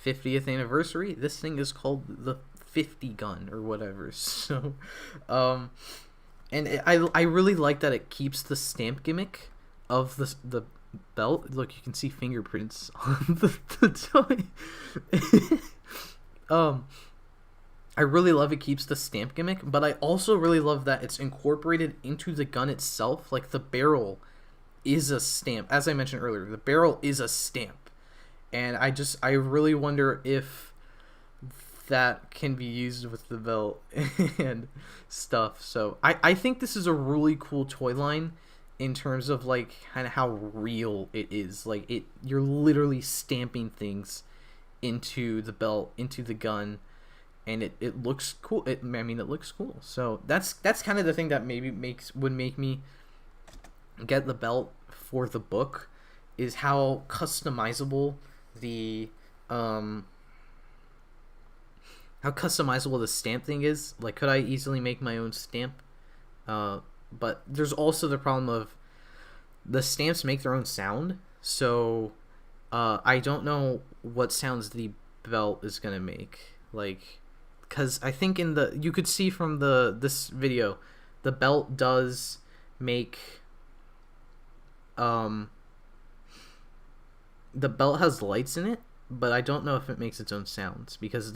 50th anniversary. This thing is called the 50 gun or whatever. So, and I really like that it keeps the stamp gimmick of the belt. Look, you can see fingerprints on the toy. I really love it keeps the stamp gimmick, but I also really love that it's incorporated into the gun itself. Like, the barrel is a stamp. As I mentioned earlier, the barrel is a stamp. And I really wonder if that can be used with the belt and stuff. So I think this is a really cool toy line in terms of, like, kind of how real it is. Like, you're literally stamping things into the belt, into the gun. And it looks cool. It looks cool. So that's kind of the thing that maybe would make me get the belt for the book, is how customizable the stamp thing is. Like, could I easily make my own stamp? But there's also the problem of the stamps make their own sound. So I don't know what sounds the belt is gonna make. Like, because I think you could see from this video, the belt does make the belt has lights in it, but I don't know if it makes its own sounds, because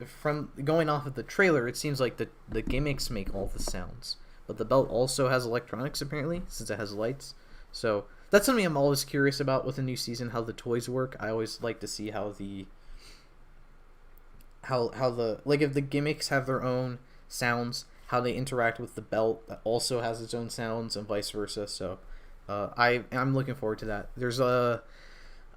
from going off of the trailer, it seems like the gimmicks make all the sounds, but the belt also has electronics apparently, since it has lights. So that's something I'm always curious about with a new season, how the toys work. I always like to see how if the gimmicks have their own sounds, how they interact with the belt that also has its own sounds, and vice versa. So I'm looking forward to that.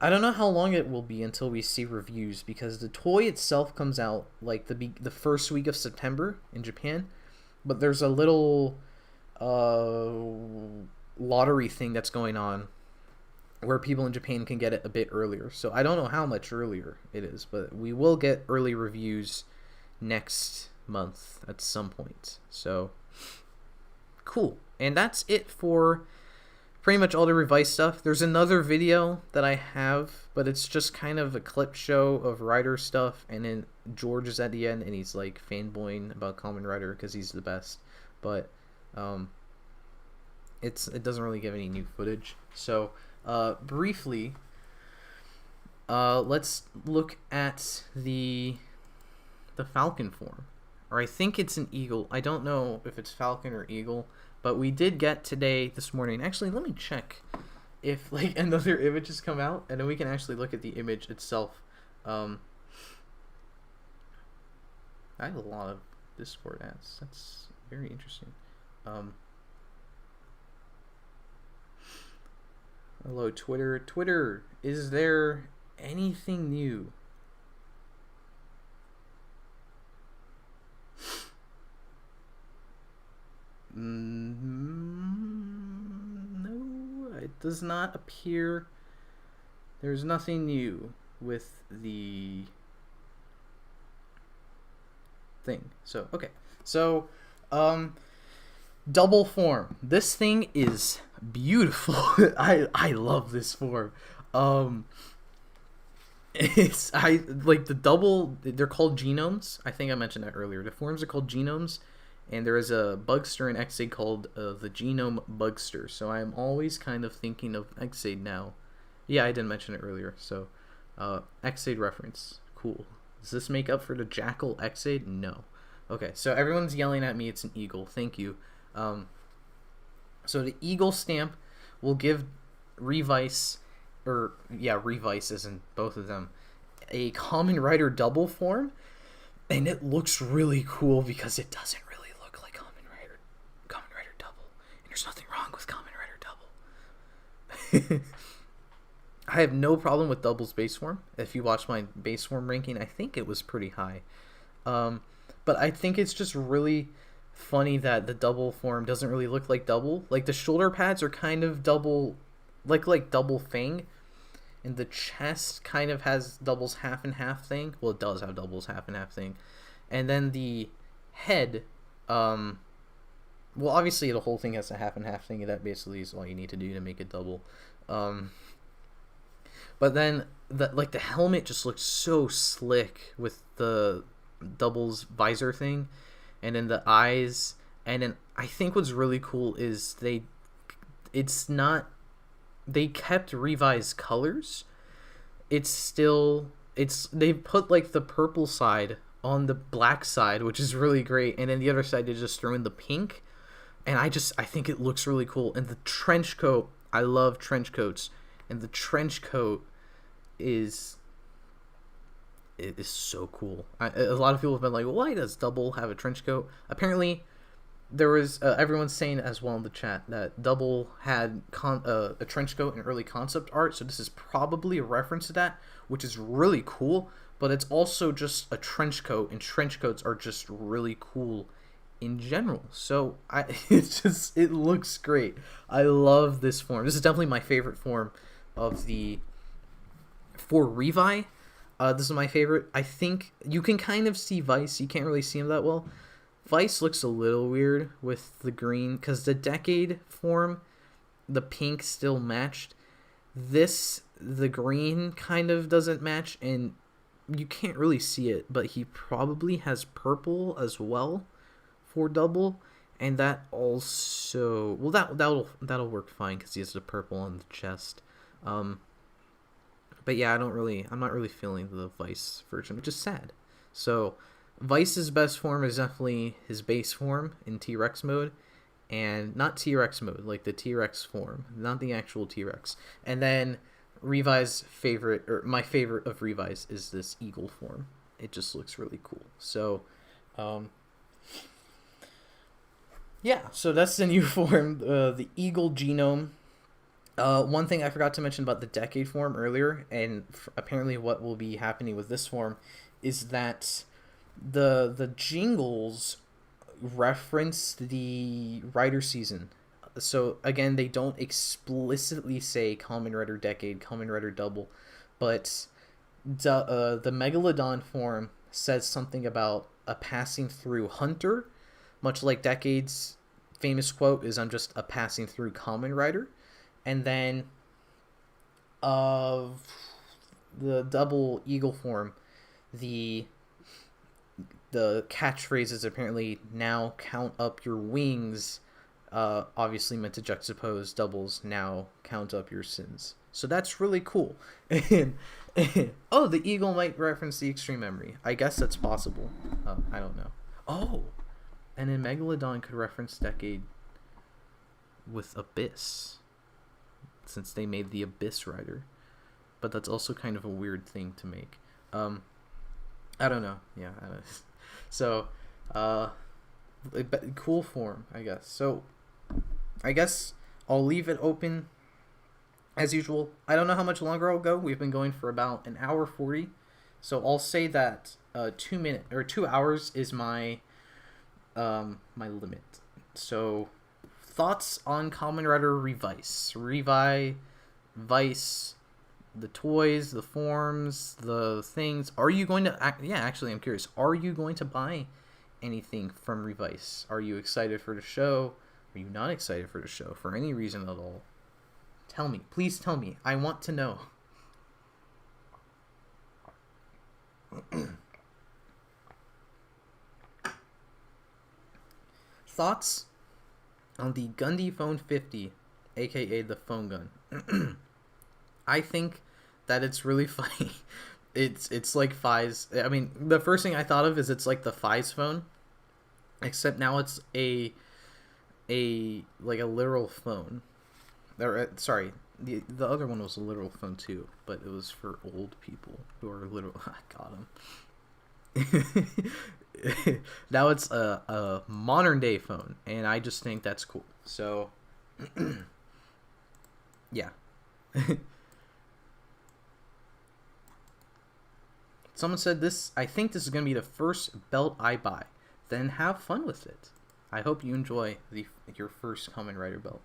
I don't know how long it will be until we see reviews, because the toy itself comes out like the first week of September in Japan, but there's a little lottery thing that's going on where people in Japan can get it a bit earlier. So I don't know how much earlier it is, but we will get early reviews next month at some point. So cool. And that's it for pretty much all the Revice stuff. There's another video that I have, but it's just kind of a clip show of Rider stuff, and then George is at the end and he's like fanboying about Kamen Rider because he's the best. But it doesn't really give any new footage. So briefly, let's look at the Falcon form, or I think it's an eagle. I don't know if it's Falcon or eagle, but we did get this morning. Actually, let me check if like another image has come out, and then we can actually look at the image itself. I have a lot of Discord ads. That's very interesting. Hello, Twitter. Twitter, is there anything new? No, it does not appear. There's nothing new with the thing. So, okay. So, double form. This thing is beautiful. I love this form. I like the double. They're called genomes. I think I mentioned that earlier. The forms are called genomes, and there is a Bugster in Xaid called the Genome Bugster. So I'm always kind of thinking of Xaid now. Yeah, I didn't mention it earlier. So Xaid reference. Cool. Does this make up for the Jackal Xaid? No. Okay, so everyone's yelling at me. It's an eagle. Thank you. So the eagle stamp will give Revice, Revice is in both of them, a Kamen Rider double form, and it looks really cool because it doesn't really look like Kamen Rider double, and there's nothing wrong with Kamen Rider double. I have no problem with Double's base form. If you watch my base form ranking, I think it was pretty high. But I think it's just really funny that the double form doesn't really look like double. Like the shoulder pads are kind of double, like double Fang, and the chest kind of has Double's half and half thing. Well, it does have Double's half and half thing, and then the head. Well, obviously the whole thing has a half and half thing, and that basically is all you need to do to make it double. But then the helmet just looks so slick with the Double's visor thing, and then the eyes. And then I think what's really cool is they kept Revi's colors. They put like the purple side on the black side, which is really great, and then the other side they just threw in the pink, and I think it looks really cool. And the trench coat, I love trench coats, and the trench coat is so cool. A lot of people have been like, why does Double have a trench coat? Apparently there was everyone's saying as well in the chat that Double had a trench coat in early concept art, so this is probably a reference to that, which is really cool. But it's also just a trench coat, and trench coats are just really cool in general. So it looks great. I love this form. This is definitely my favorite form for Revi. This is my favorite. I think you can kind of see Vice. You can't really see him that well. Vice looks a little weird with the green, because the Decade form, the pink still matched. The green kind of doesn't match, and you can't really see it, but he probably has purple as well for Double, and that also, well, that'll work fine because he has the purple on the chest. But yeah, I'm not really feeling the Vice version, which is sad. So Vice's best form is definitely his base form in T-Rex mode, and not T-Rex mode, like the T-Rex form, not the actual T-Rex. And then Revi's favorite, or my favorite of Revi's, is this eagle form. It just looks really cool. So, yeah, so that's the new form, the eagle genome. One thing I forgot to mention about the Decade form earlier, and apparently what will be happening with this form, is that the jingles reference the Rider season. So again, they don't explicitly say Kamen Rider Decade, Kamen Rider Double, but the Megalodon form says something about a passing through hunter, much like Decade's famous quote is, "I'm just a passing through Kamen Rider." And then of the Double eagle form, the catchphrase is apparently, "Now count up your wings," obviously meant to juxtapose Double's "Now count up your sins." So that's really cool. Oh, the eagle might reference the extreme memory. I guess that's possible. I don't know. Oh, and then Megalodon could reference Decade with Abyss, since they made the Abyss Rider. But that's also kind of a weird thing to make. I don't know. Yeah, I don't. So, cool form, I guess. So, I guess I'll leave it open as usual. I don't know how much longer I'll go. We've been going for about an hour 40. So I'll say that 2 hours is my my limit. So, thoughts on Kamen Rider Revice, Vice, the toys, the forms, the things. Are you going to actually, I'm curious, are you going to buy anything from Revice? Are you excited for the show? Are you not excited for the show for any reason at all? Tell me, please tell me. I want to know. Thoughts on the Gundy Phone 50, aka the phone gun. I think that it's really funny. It's like Fi's. I mean, the first thing I thought of is it's like the Fi's phone, except now it's a literal phone. Or, sorry, the other one was a literal phone too, but it was for old people who are literal. I got him. Now it's a modern day phone, and I just think that's cool. So, yeah. Someone said this. I think this is gonna be the first belt I buy. Then have fun with it. I hope you enjoy your first Kamen Rider belt.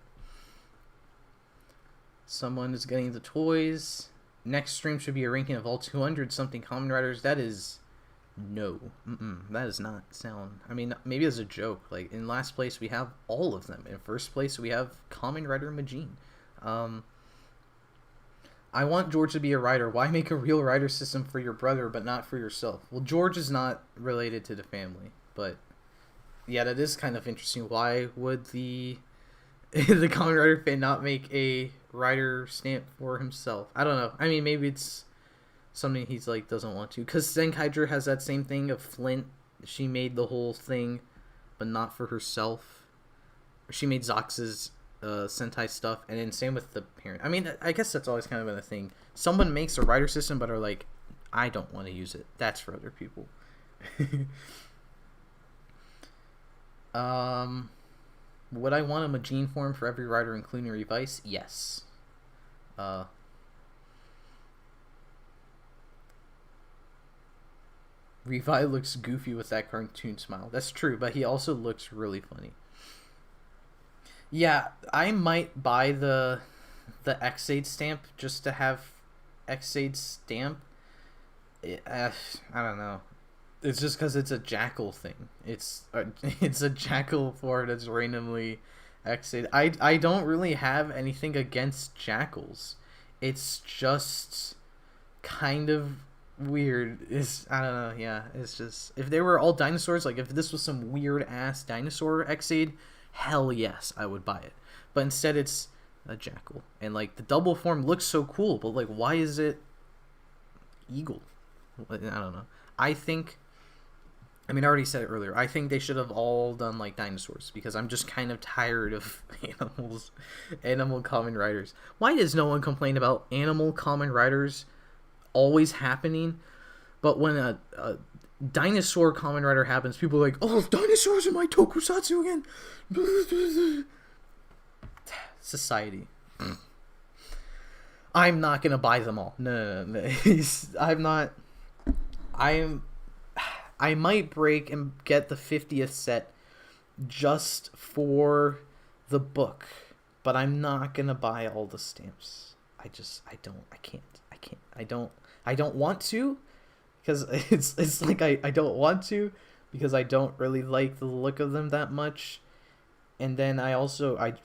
Someone is getting the toys. Next stream should be a ranking of all 200 something Kamen Riders. That is no. That does not sound. I mean, maybe as a joke. Like in last place we have all of them. In first place we have Kamen Rider Majin. I want George to be a writer. Why make a real writer system for your brother but not for yourself? Well, George is not related to the family, but yeah, that is kind of interesting. Why would the Kamen Rider fan not make a writer stamp for himself? I don't know. I mean, maybe it's something he's like doesn't want to. Because Zenkaiger has that same thing of Flint. She made the whole thing, but not for herself. She made Zox's Sentai stuff, and then same with the parent. I mean, I guess that's always kind of been a thing. Someone makes a writer system, but are like, I don't want to use it. That's for other people. Would I want a Majin form for every writer, including Revice? Yes. Revi looks goofy with that cartoon smile. That's true, but he also looks really funny. Yeah, I might buy the X8 stamp just to have X8 stamp. I don't know. It's just because it's a jackal thing. It's a jackal for that's randomly X8. I don't really have anything against jackals. It's just kind of weird. I don't know. Yeah, it's just if they were all dinosaurs, like if this was some weird ass dinosaur X8, hell yes, I would buy it. But instead it's a jackal. And like the double form looks so cool, but like why is it eagle? I don't know. I already said it earlier. I think they should have all done like dinosaurs because I'm just kind of tired of animal Kamen Riders. Why does no one complain about animal Kamen Riders always happening? But when a dinosaur Kamen Rider happens, people are like, oh, dinosaurs in my tokusatsu again. Society. I'm not gonna buy them all. No. I'm not. I might break and get the 50th set just for the book, but I'm not gonna buy all the stamps. I don't want to, because it's like I don't want to, because I don't really like the look of them that much, and then I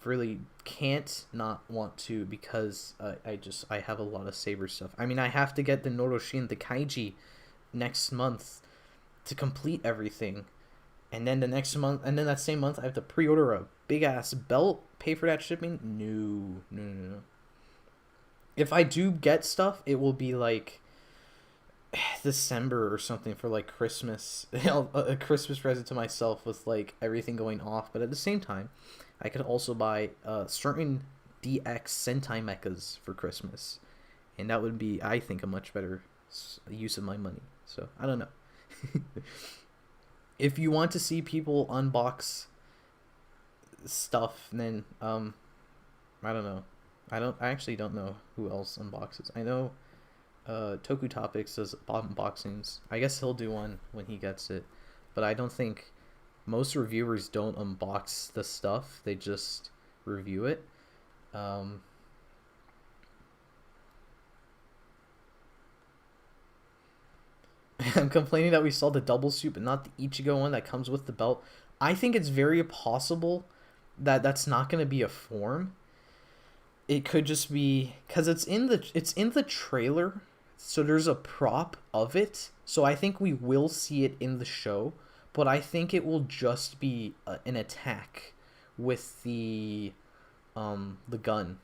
really can't not want to because I have a lot of Saber stuff. I mean, I have to get the Noroshin, the Kaiji, next month to complete everything, and then that same month I have to pre-order a big ass belt, pay for that shipping. No. If I do get stuff, it will be like December or something for like Christmas. A Christmas present to myself with like everything going off. But at the same time, I could also buy certain DX Sentai mechas for Christmas, and that would be, I think, a much better use of my money. So I don't know. If you want to see people unbox stuff, then I don't know. I actually don't know who else unboxes. I know Toku Topics does unboxings. I guess he'll do one when he gets it, but I don't think most reviewers don't unbox the stuff. They just review it. I'm complaining that we saw the double suit, but not the Ichigo one that comes with the belt. I think it's very possible that that's not going to be a form. It could just be because it's in the trailer, so there's a prop of it. So I think we will see it in the show, but I think it will just be an attack with the gun,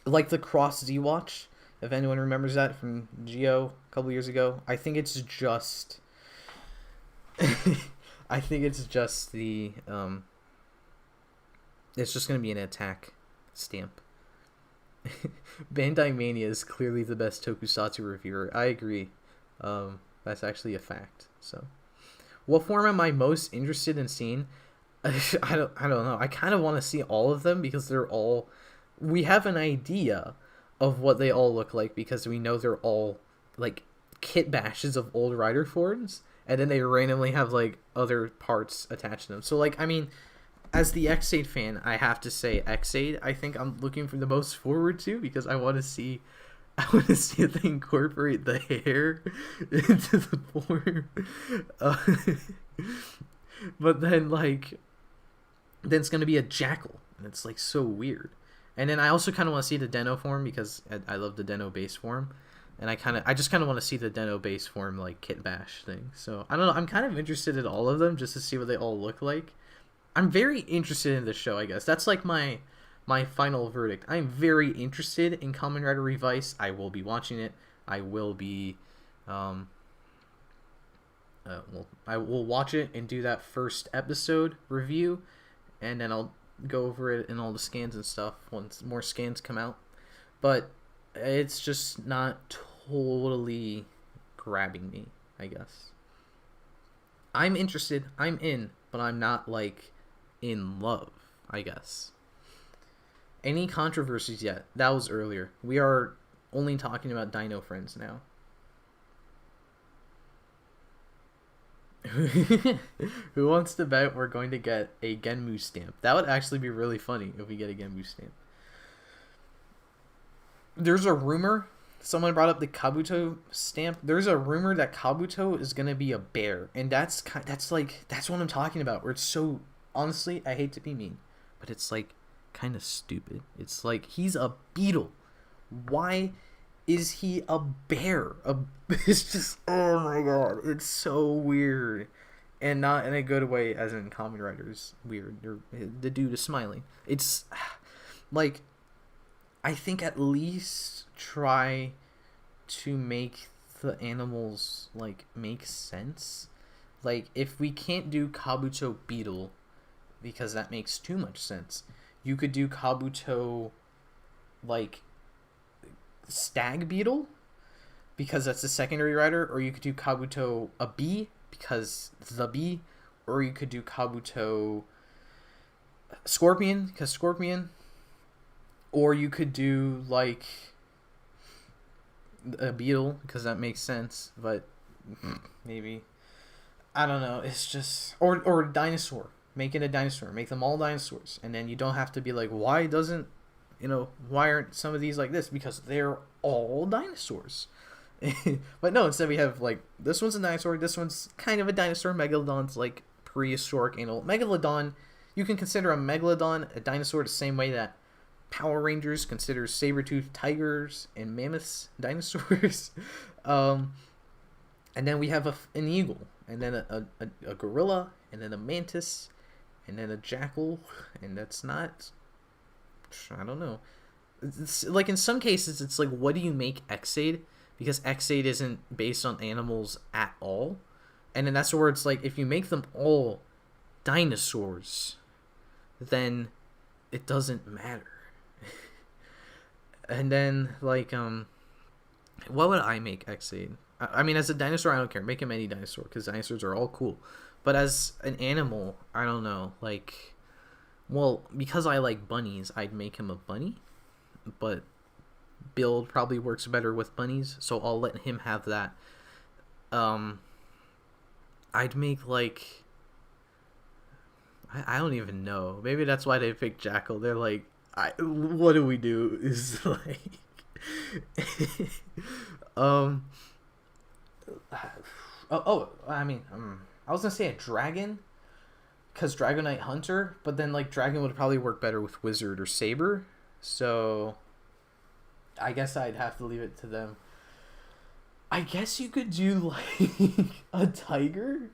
like the Cross Z Watch. If anyone remembers that from Geo a couple years ago, I think it's just I think it's just it's just gonna be an attack stamp. Bandai Mania is clearly the best tokusatsu reviewer. I agree. That's actually a fact. So, what form am I most interested in seeing? I don't know. I kind of want to see all of them because they're all. We have an idea of what they all look like because we know they're all like kit bashes of old rider forms, and then they randomly have like other parts attached to them. So like, I mean, as the X8 fan, I have to say X8. I think I'm looking for the most forward to because I want to see. I want to see if they incorporate the hair into the form. Uh, but then then it's gonna be a jackal, and it's like so weird. And then I also kind of want to see the Deno form because I love the Deno base form, and I just kind of want to see the Deno base form like kit bash thing. So I don't know. I'm kind of interested in all of them just to see what they all look like. I'm very interested in this show. I guess that's like my final verdict. I'm very interested in Kamen Rider Revice. I will be watching it. I will be, I will watch it and do that first episode review, and then I'll go over it in all the scans and stuff once more scans come out. But it's just not totally grabbing me, I guess. I'm interested, I'm in, but I'm not like in love, I guess. Any controversies yet? That was earlier. We are only talking about Dino Friends now. Who wants to bet we're going to get a Genmu stamp? That would actually be really funny if we get a Genmu stamp. There's a rumor. Someone brought up the Kabuto stamp. There's a rumor that Kabuto is gonna be a bear, and that's what I'm talking about. Where it's so honestly, I hate to be mean, but it's like kind of stupid. It's like he's a beetle. Why is he a bear? It's just, oh my god, it's so weird, and not in a good way, as in Kamen Rider's weird. The dude is smiling. It's like, I think at least try to make the animals like make sense. Like if we can't do Kabuto beetle because that makes too much sense, you could do Kabuto like stag beetle because that's the secondary rider, or you could do Kabuto a bee because the bee, or you could do Kabuto scorpion because scorpion, or you could do like a beetle because that makes sense. But maybe, I don't know, it's just, or dinosaur, make it a dinosaur, make them all dinosaurs, and then you don't have to be like, why aren't some of these like this, because they're all dinosaurs. But no, instead we have like, this one's a dinosaur, this one's kind of a dinosaur, Megalodon's like prehistoric animal. Megalodon, you can consider a Megalodon a dinosaur the same way that Power Rangers considers saber-toothed tigers and mammoths dinosaurs. And then we have an eagle, and then a gorilla, and then a mantis, and then a jackal, and that's not, I don't know. It's like in some cases it's like, what do you make X8? Because X8 isn't based on animals at all. And then that's where it's like, if you make them all dinosaurs, then it doesn't matter. And then like what would I make X8? I mean, as a dinosaur, I don't care. Make him any dinosaur because dinosaurs are all cool. But as an animal, I don't know. Like, well, because I like bunnies, I'd make him a bunny. But build probably works better with bunnies, so I'll let him have that. I'd make like, I don't even know. Maybe that's why they picked Jackal. They're like, what do we do? Is like, I mean, I was gonna say a dragon, because Dragonite Hunter, but then like dragon would probably work better with wizard or saber. So I guess I'd have to leave it to them. I guess you could do like a tiger,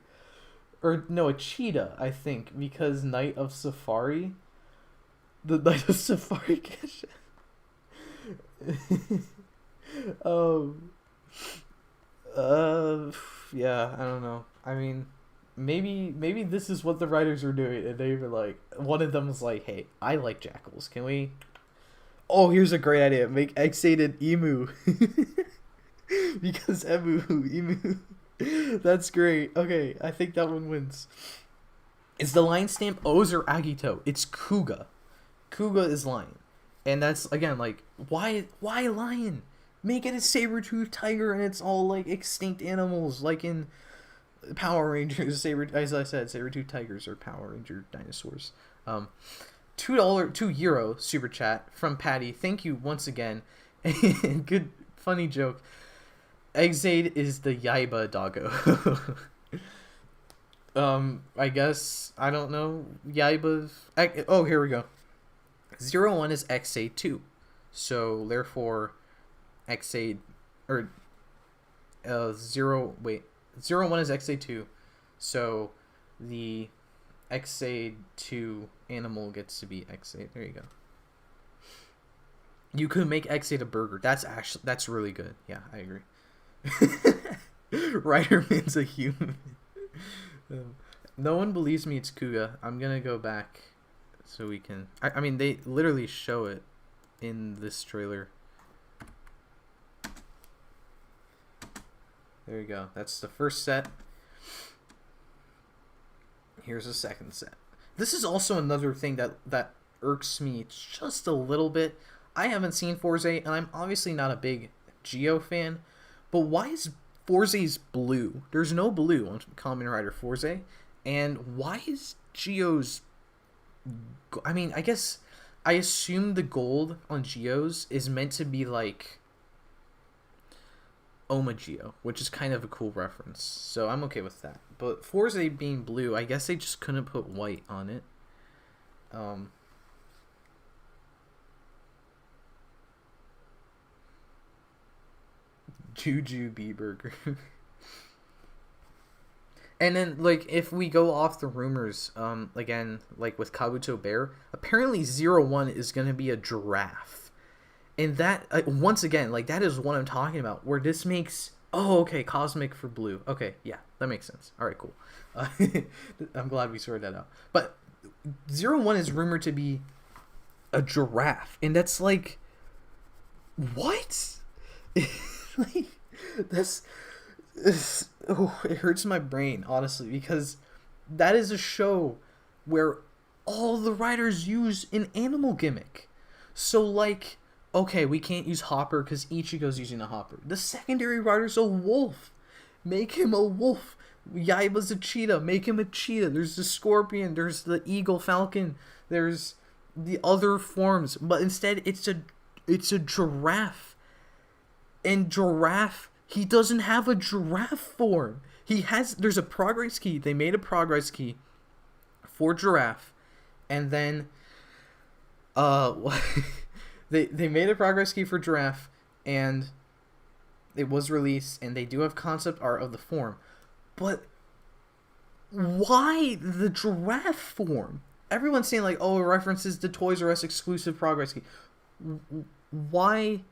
or no, a cheetah, I think, because Night of Safari. The Night of Safari Cash. Yeah, I don't know. I mean, maybe this is what the writers are doing, and they were like, one of them was like, hey, I like jackals. Can we? Oh, here's a great idea. Make X8 Emu. Because Emu. That's great. Okay, I think that one wins. Is the lion stamp O's or Agito? It's Kuga. Kuga is lion. And that's, again, like, why lion? Make it a saber-toothed tiger and it's all, like, extinct animals, like in Power Rangers. As I said, saber-toothed tigers are Power Ranger dinosaurs. €2 super chat from Patty. Thank you once again. Good, funny joke. Exade is the Yaiba doggo. I guess, I don't know. Yaiba's... Oh, here we go. 01 is Exade 2. So, therefore, Exade... Or... 01 is Exade 2. So, the Exade 2 animal gets to be Exade. There you go. You could make Exade a burger. That's really good. Yeah, I agree. Riderman's a human. No one believes me it's Kuga. I'm gonna go back so we can... I mean, they literally show it in this trailer. There you go. That's the first set. Here's the second set. This is also another thing that irks me just a little bit. I haven't seen Forza, and I'm obviously not a big Geo fan, but why is Forza's blue? There's no blue on Kamen Rider Forza, and why is Geo's... I mean, I assume the gold on Geo's is meant to be like Oma Geo, which is kind of a cool reference, so I'm okay with that. But Forza being blue, I guess they just couldn't put white on it. Jujube burger. And then, like, if we go off the rumors, again, like with Kabuto Bear, apparently 01 is going to be a giraffe. And that, once again, like, that is what I'm talking about, where this makes... Oh, okay, cosmic for blue. Okay, yeah, that makes sense. All right, cool. I'm glad we sorted that out. But 01 is rumored to be a giraffe, and that's like... What? Like, oh, it hurts my brain, honestly, because that is a show where all the writers use an animal gimmick. So, like, okay, we can't use Hopper because Ichigo's using a Hopper. The secondary writer's a wolf. Make him a wolf. Yaiba's a cheetah. Make him a cheetah. There's the scorpion. There's the eagle falcon. There's the other forms. But instead, it's a giraffe. And giraffe, he doesn't have a giraffe form. There's a progress key. They made a progress key for giraffe. And then, they made a progress key for giraffe, and it was released, and they do have concept art of the form. But why the giraffe form? Everyone's saying, like, oh, it references the Toys R Us exclusive progress key. Why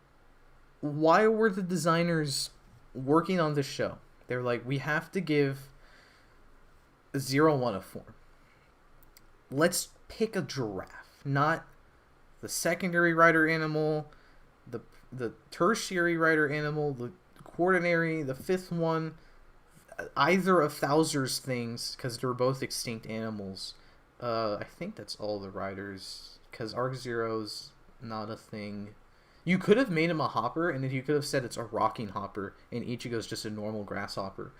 were the designers working on this show? They're like, we have to give 01 a form. Let's pick a giraffe, not the secondary rider animal, the tertiary rider animal, the quaternary, the fifth one, either of Thouser's things, because they're both extinct animals. I think that's all the riders, because Arc Zero's not a thing. You could have made him a hopper, and then you could have said it's a rocking hopper, and Ichigo's just a normal grasshopper.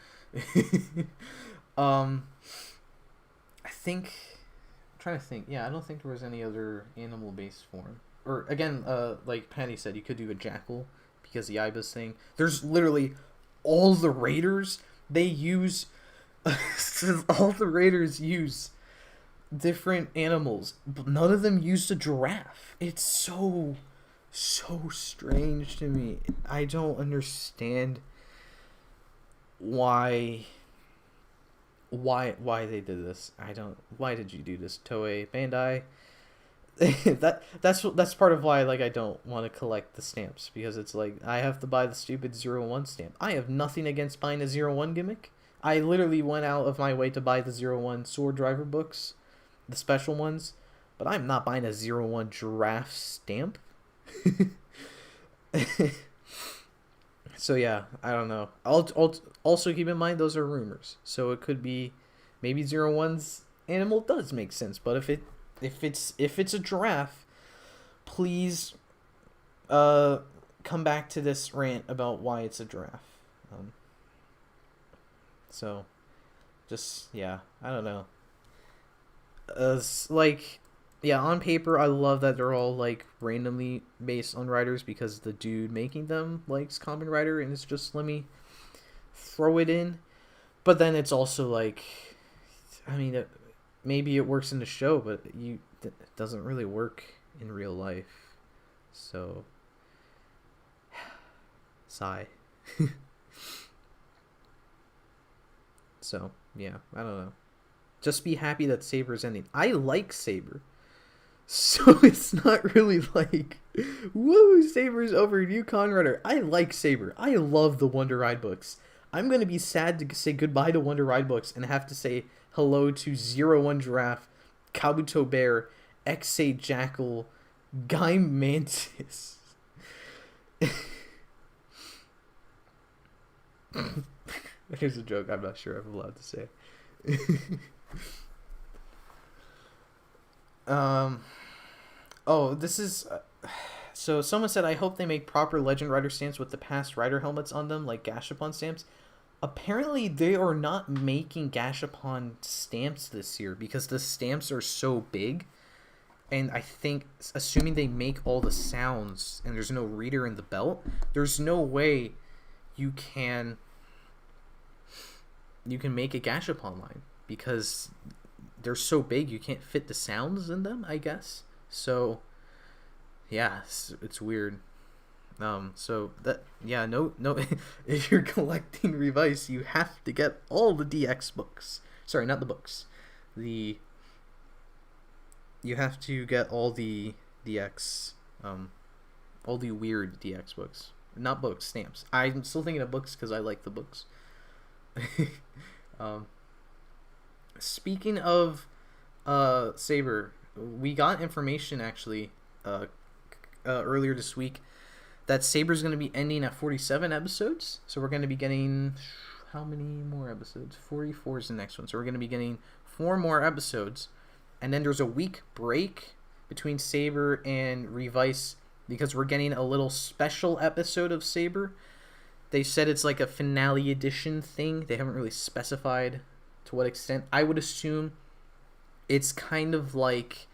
I'm trying to think. Yeah, I don't think there was any other animal-based form. Or, again, like Patty said, you could do a jackal, because the Yaiba's thing. There's literally all the raiders, they use... all the raiders use different animals, but none of them used a giraffe. It's so strange to me. I don't understand why they did this. Why did you do this, Toei, Bandai? that's part of why, like, I don't want to collect the stamps, because it's like I have to buy the stupid 01 stamp. I have nothing against buying a 01 gimmick. I literally went out of my way to buy the 01 Sword Driver books, the special ones, but I'm not buying a 01 giraffe stamp. So yeah, I don't know. I'll also keep in mind those are rumors. So it could be maybe 01's animal does make sense, but if it's a giraffe, please come back to this rant about why it's a giraffe. So just yeah, I don't know. Like yeah, on paper I love that they're all like randomly based on writers because the dude making them likes Kamen Rider and it's just let me throw it in. But then it's also like, I mean, maybe it works in the show, but it doesn't really work in real life. So, sigh. So yeah, I don't know. Just be happy that Saber's ending. I like Saber. So it's not really like, woo, Saber's over, new Kamen Rider. I like Saber. I love the Wonder Ride books. I'm going to be sad to say goodbye to Wonder Ride books and have to say hello to 01 Giraffe, Kabuto Bear, X8 Jackal, Guy Mantis. Here's a joke I'm not sure I'm allowed to say. Oh, this is so someone said I hope they make proper Legend Rider stamps with the past rider helmets on them like Gashapon stamps. Apparently they are not making Gashapon stamps this year because the stamps are so big, and I think assuming they make all the sounds and there's no reader in the belt, there's no way you can make a Gashapon line because they're so big you can't fit the sounds in them, I guess. So yeah, it's weird. So that yeah, no if you're collecting Revice, you have to get all the DX books. Sorry, not the books. You have to get all the DX all the weird DX books. Not books, stamps. I'm still thinking of books cuz I like the books. Speaking of Saber, we got information actually earlier this week that Saber's going to be ending at 47 episodes. So we're going to be getting how many more episodes? 44 is the next one. So we're going to be getting 4 more episodes. And then there's a week break between Saber and Revice because we're getting a little special episode of Saber. They said it's like a finale edition thing. They haven't really specified to what extent. I would assume it's kind of like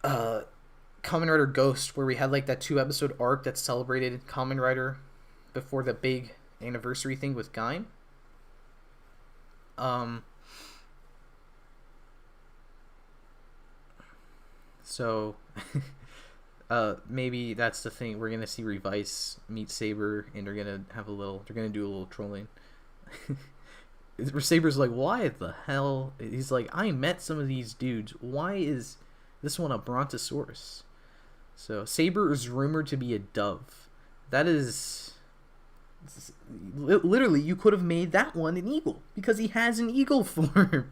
Kamen Rider Ghost, where we had like that 2-episode arc that celebrated Kamen Rider before the big anniversary thing with Gaim. So maybe that's the thing. We're gonna see Revice meet Saber, and they're gonna do a little trolling. Saber's like, why the hell? He's like, I met some of these dudes. Why is this one a Brontosaurus? So Saber is rumored to be a dove. That is literally, you could have made that one an eagle because he has an eagle form.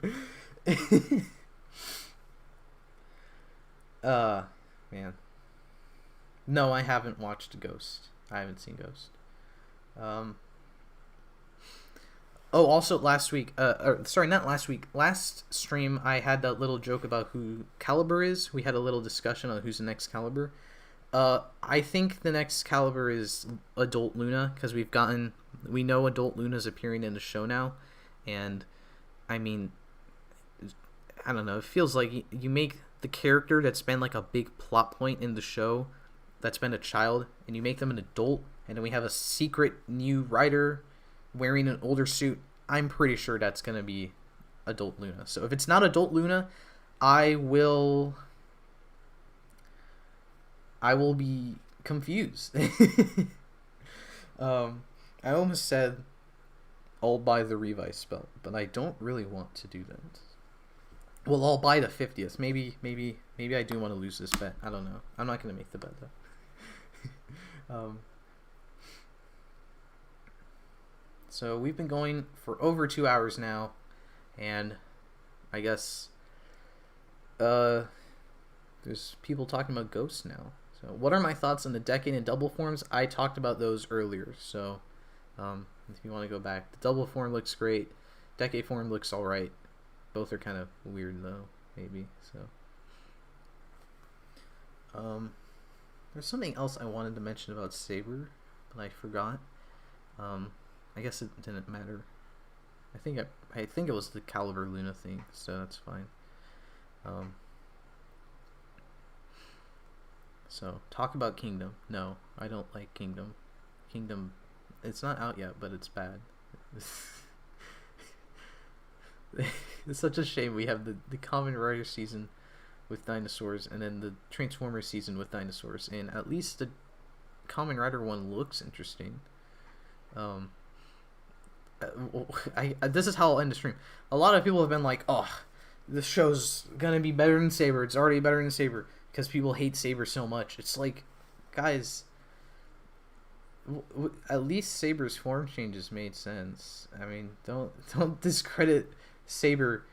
Man. No, I haven't watched Ghost. I haven't seen Ghost. Oh, also last week, not last week, last stream I had that little joke about who Caliber is. We had a little discussion on who's the next Caliber. I think the next Caliber is Adult Luna, because we know Adult Luna's appearing in the show now, and I mean, I don't know, it feels like you make the character that's been like a big plot point in the show, that's been a child, and you make them an adult, and then we have a secret new writer wearing an older suit. I'm pretty sure that's gonna be Adult Luna. So if it's not Adult Luna, I will be confused. I almost said I'll buy the Revice belt, but I don't really want to do that. Well, I'll buy the 50th. Maybe I do want to lose this bet. I don't know. I'm not gonna make the bet though. So we've been going for over 2 hours now, and I guess there's people talking about Ghosts now. So, what are my thoughts on the decade and double forms? I talked about those earlier, so if you want to go back, the double form looks great. Decade form looks alright. Both are kind of weird though, maybe. So, there's something else I wanted to mention about Saber, but I forgot. I guess it didn't matter. I think it was the Caliber Luna thing, so that's fine. So, talk about Kingdom. No, I don't like Kingdom. Kingdom, it's not out yet, but it's bad. It's such a shame we have the Kamen Rider season with dinosaurs and then the Transformers season with dinosaurs, and at least the Kamen Rider one looks interesting. This is how I'll end the stream. A lot of people have been like, oh, this show's gonna be better than Saber. It's already better than Saber because people hate Saber so much. It's like, guys, at least Saber's form changes made sense. I mean, don't discredit Saber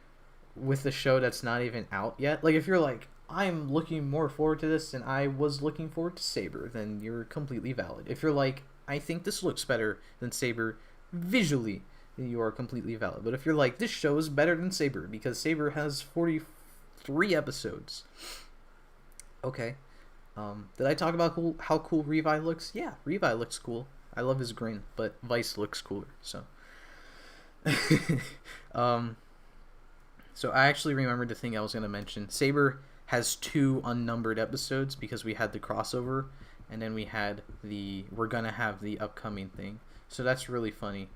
with the show that's not even out yet. Like, if you're like, I'm looking more forward to this than I was looking forward to Saber, then you're completely valid. If you're like, I think this looks better than Saber visually, then you are completely valid. But if you're like, this show is better than Saber because Saber has 43 episodes, okay. Did I talk about how cool Revi looks? Yeah, Revi looks cool. I love his grin, but Vice looks cooler. So, so I actually remembered the thing I was gonna mention. Saber has 2 unnumbered episodes because we had the crossover, and then we're gonna have the upcoming thing. So that's really funny.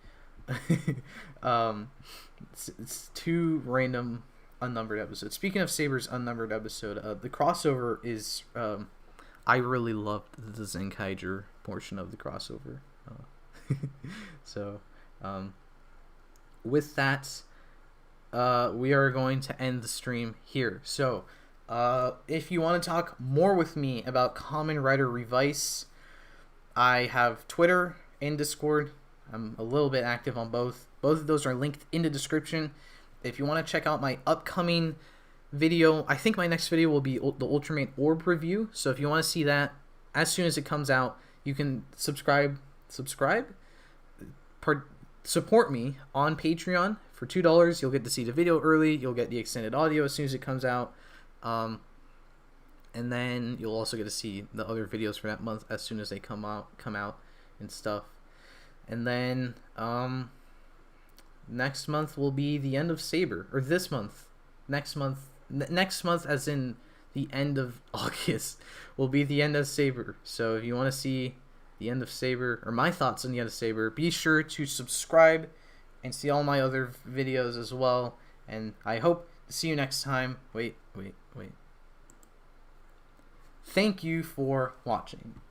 It's 2 random unnumbered episodes. Speaking of Saber's unnumbered episode, the crossover is I really loved the Zenkaiger portion of the crossover. So with that, we are going to end the stream here. So if you want to talk more with me about Kamen Rider Revice, I have Twitter and Discord. I'm a little bit active on both. Both of those are linked in the description. If you want to check out my upcoming video, I think my next video will be the Ultraman Orb review. So if you want to see that as soon as it comes out, you can subscribe, support me on Patreon for $2. You'll get to see the video early. You'll get the extended audio as soon as it comes out. And then you'll also get to see the other videos for that month as soon as they come out and stuff. And then next month will be the end of Saber, or this month. Next month as in the end of August will be the end of Saber. So if you want to see the end of Saber, or my thoughts on the end of Saber, be sure to subscribe and see all my other videos as well. And I hope to see you next time. Wait. Thank you for watching.